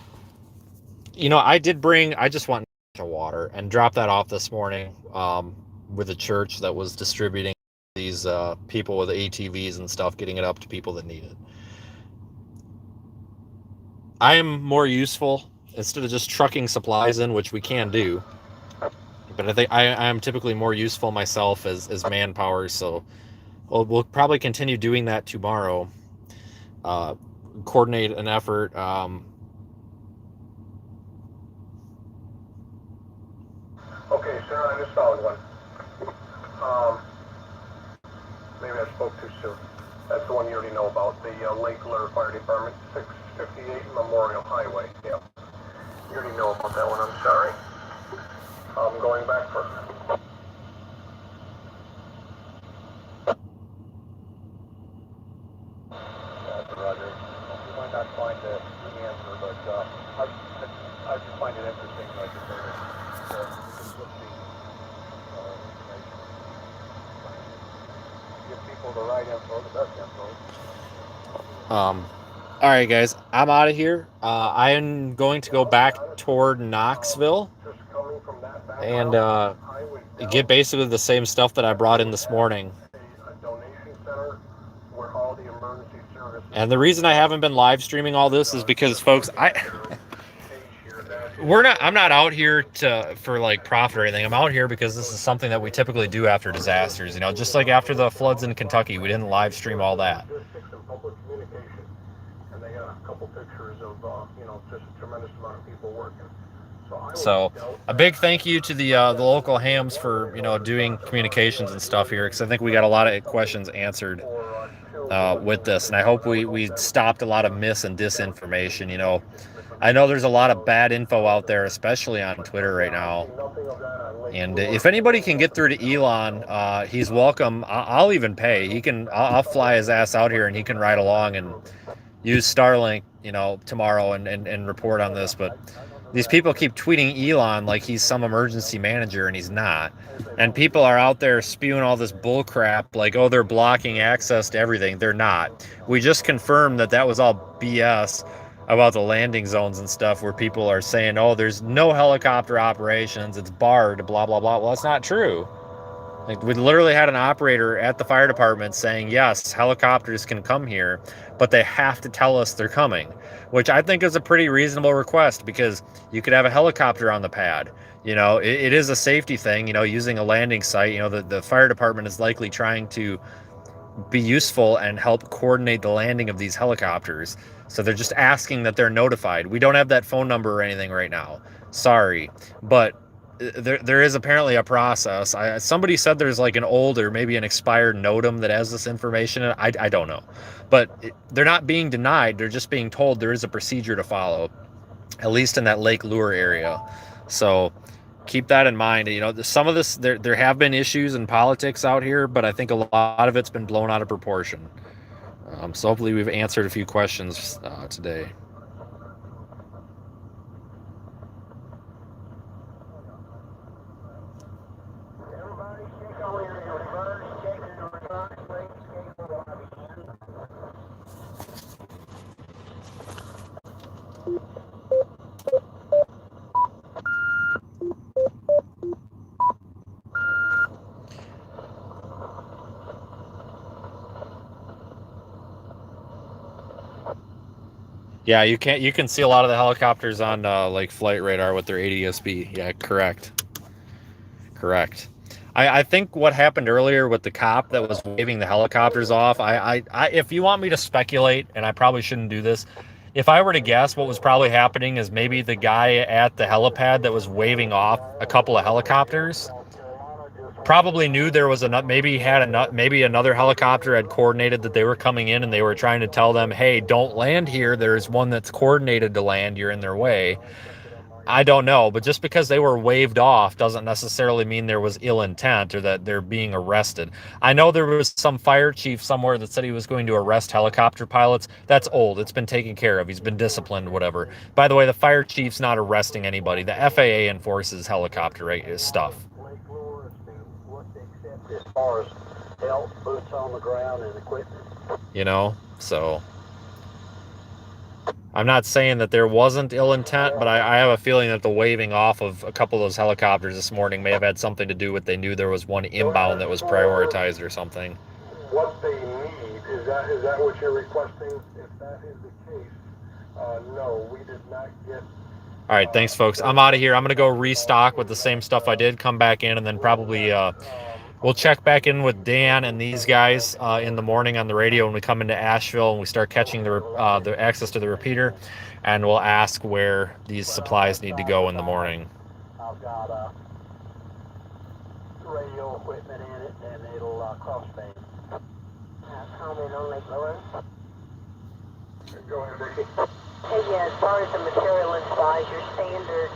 you know, I just went to water and dropped that off this morning with a church that was distributing these people with ATVs and stuff, getting it up to people that need it. I am more useful instead of just trucking supplies in, which we can do. But I think I am typically more useful myself as manpower, so we'll probably continue doing that tomorrow. Coordinate an effort. Okay, sir, I just found one. I spoke to soon. That's the one you already know about, the Lake Lure Fire Department, 658 Memorial Highway. Yeah. You already know about that one, I'm sorry. I'm going back for... Roger. You might not find the answer, but I just find it interesting, like I said, just with the information. Give people the right info, the best info. All right, guys, I'm out of here. I am going to go back toward Knoxville and get basically the same stuff that I brought in this morning. And the reason I haven't been live streaming all this is because, folks, I'm not out here for like profit or anything. I'm out here because this is something that we typically do after disasters. You know, just like after the floods in Kentucky, we didn't live stream all that. And they got a couple pictures of, just a tremendous amount of people working. So a big thank you to the local hams for, doing communications and stuff here, because I think we got a lot of questions answered with this, and I hope we stopped a lot of mis and disinformation. I know there's a lot of bad info out there, especially on Twitter right now. And if anybody can get through to Elon, he's welcome. I'll even pay. I'll fly his ass out here, and he can ride along and use Starlink, tomorrow and report on this. But these people keep tweeting Elon like he's some emergency manager, and he's not. And people are out there spewing all this bull crap like, oh, they're blocking access to everything. They're not. We just confirmed that was all BS about the landing zones and stuff, where people are saying, oh, there's no helicopter operations, it's barred, blah, blah, blah. Well, it's not true. Like, we literally had an operator at the fire department saying, yes, helicopters can come here, but they have to tell us they're coming, which I think is a pretty reasonable request, because you could have a helicopter on the pad. It is a safety thing, using a landing site. The fire department is likely trying to be useful and help coordinate the landing of these helicopters. So they're just asking that they're notified. We don't have that phone number or anything right now. Sorry, but there is apparently a process. Somebody said there's like an old or maybe an expired NOTAM that has this information. I don't know, but they're not being denied. They're just being told there is a procedure to follow, at least in that Lake Lure area. So keep that in mind. Some of this, there have been issues in politics out here, but I think a lot of it's been blown out of proportion. So hopefully we've answered a few questions today. Yeah, you can see a lot of the helicopters on like flight radar with their ADS-B. Yeah, correct. I think what happened earlier with the cop that was waving the helicopters off, I if you want me to speculate, and I probably shouldn't do this, if I were to guess, what was probably happening is maybe the guy at the helipad that was waving off a couple of helicopters probably knew there was maybe another helicopter had coordinated that they were coming in, and they were trying to tell them, hey, don't land here. There's one that's coordinated to land. You're in their way. I don't know, but just because they were waved off doesn't necessarily mean there was ill intent or that they're being arrested. I know there was some fire chief somewhere that said he was going to arrest helicopter pilots. That's old. It's been taken care of. He's been disciplined, whatever. By the way, the fire chief's not arresting anybody. The FAA enforces helicopter stuff. As far as help, boots on the ground, and equipment. So I'm not saying that there wasn't ill intent, but I have a feeling that the waving off of a couple of those helicopters this morning may have had something to do with they knew there was one inbound that was prioritized or something. What they need, is that what you're requesting? If that is the case, no, we did not get... All right, thanks, folks. I'm out of here. I'm going to go restock with the same stuff I did, come back in, and then probably... we'll check back in with Dan and these guys in the morning on the radio when we come into Asheville and we start catching the access to the repeater, and we'll ask where these supplies need to go in the morning. I've got radio equipment in it, and it'll crossfade. comment on Lake Lure. Go ahead, Ricky. Hey, yeah, as far as the material and size, your standard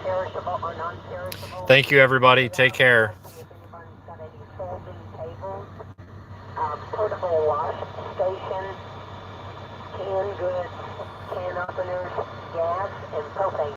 perishable or non-perishable. Thank you, everybody. Take care. If anybody's got any folding tables, portable wash station, canned goods, can openers, gas, and propane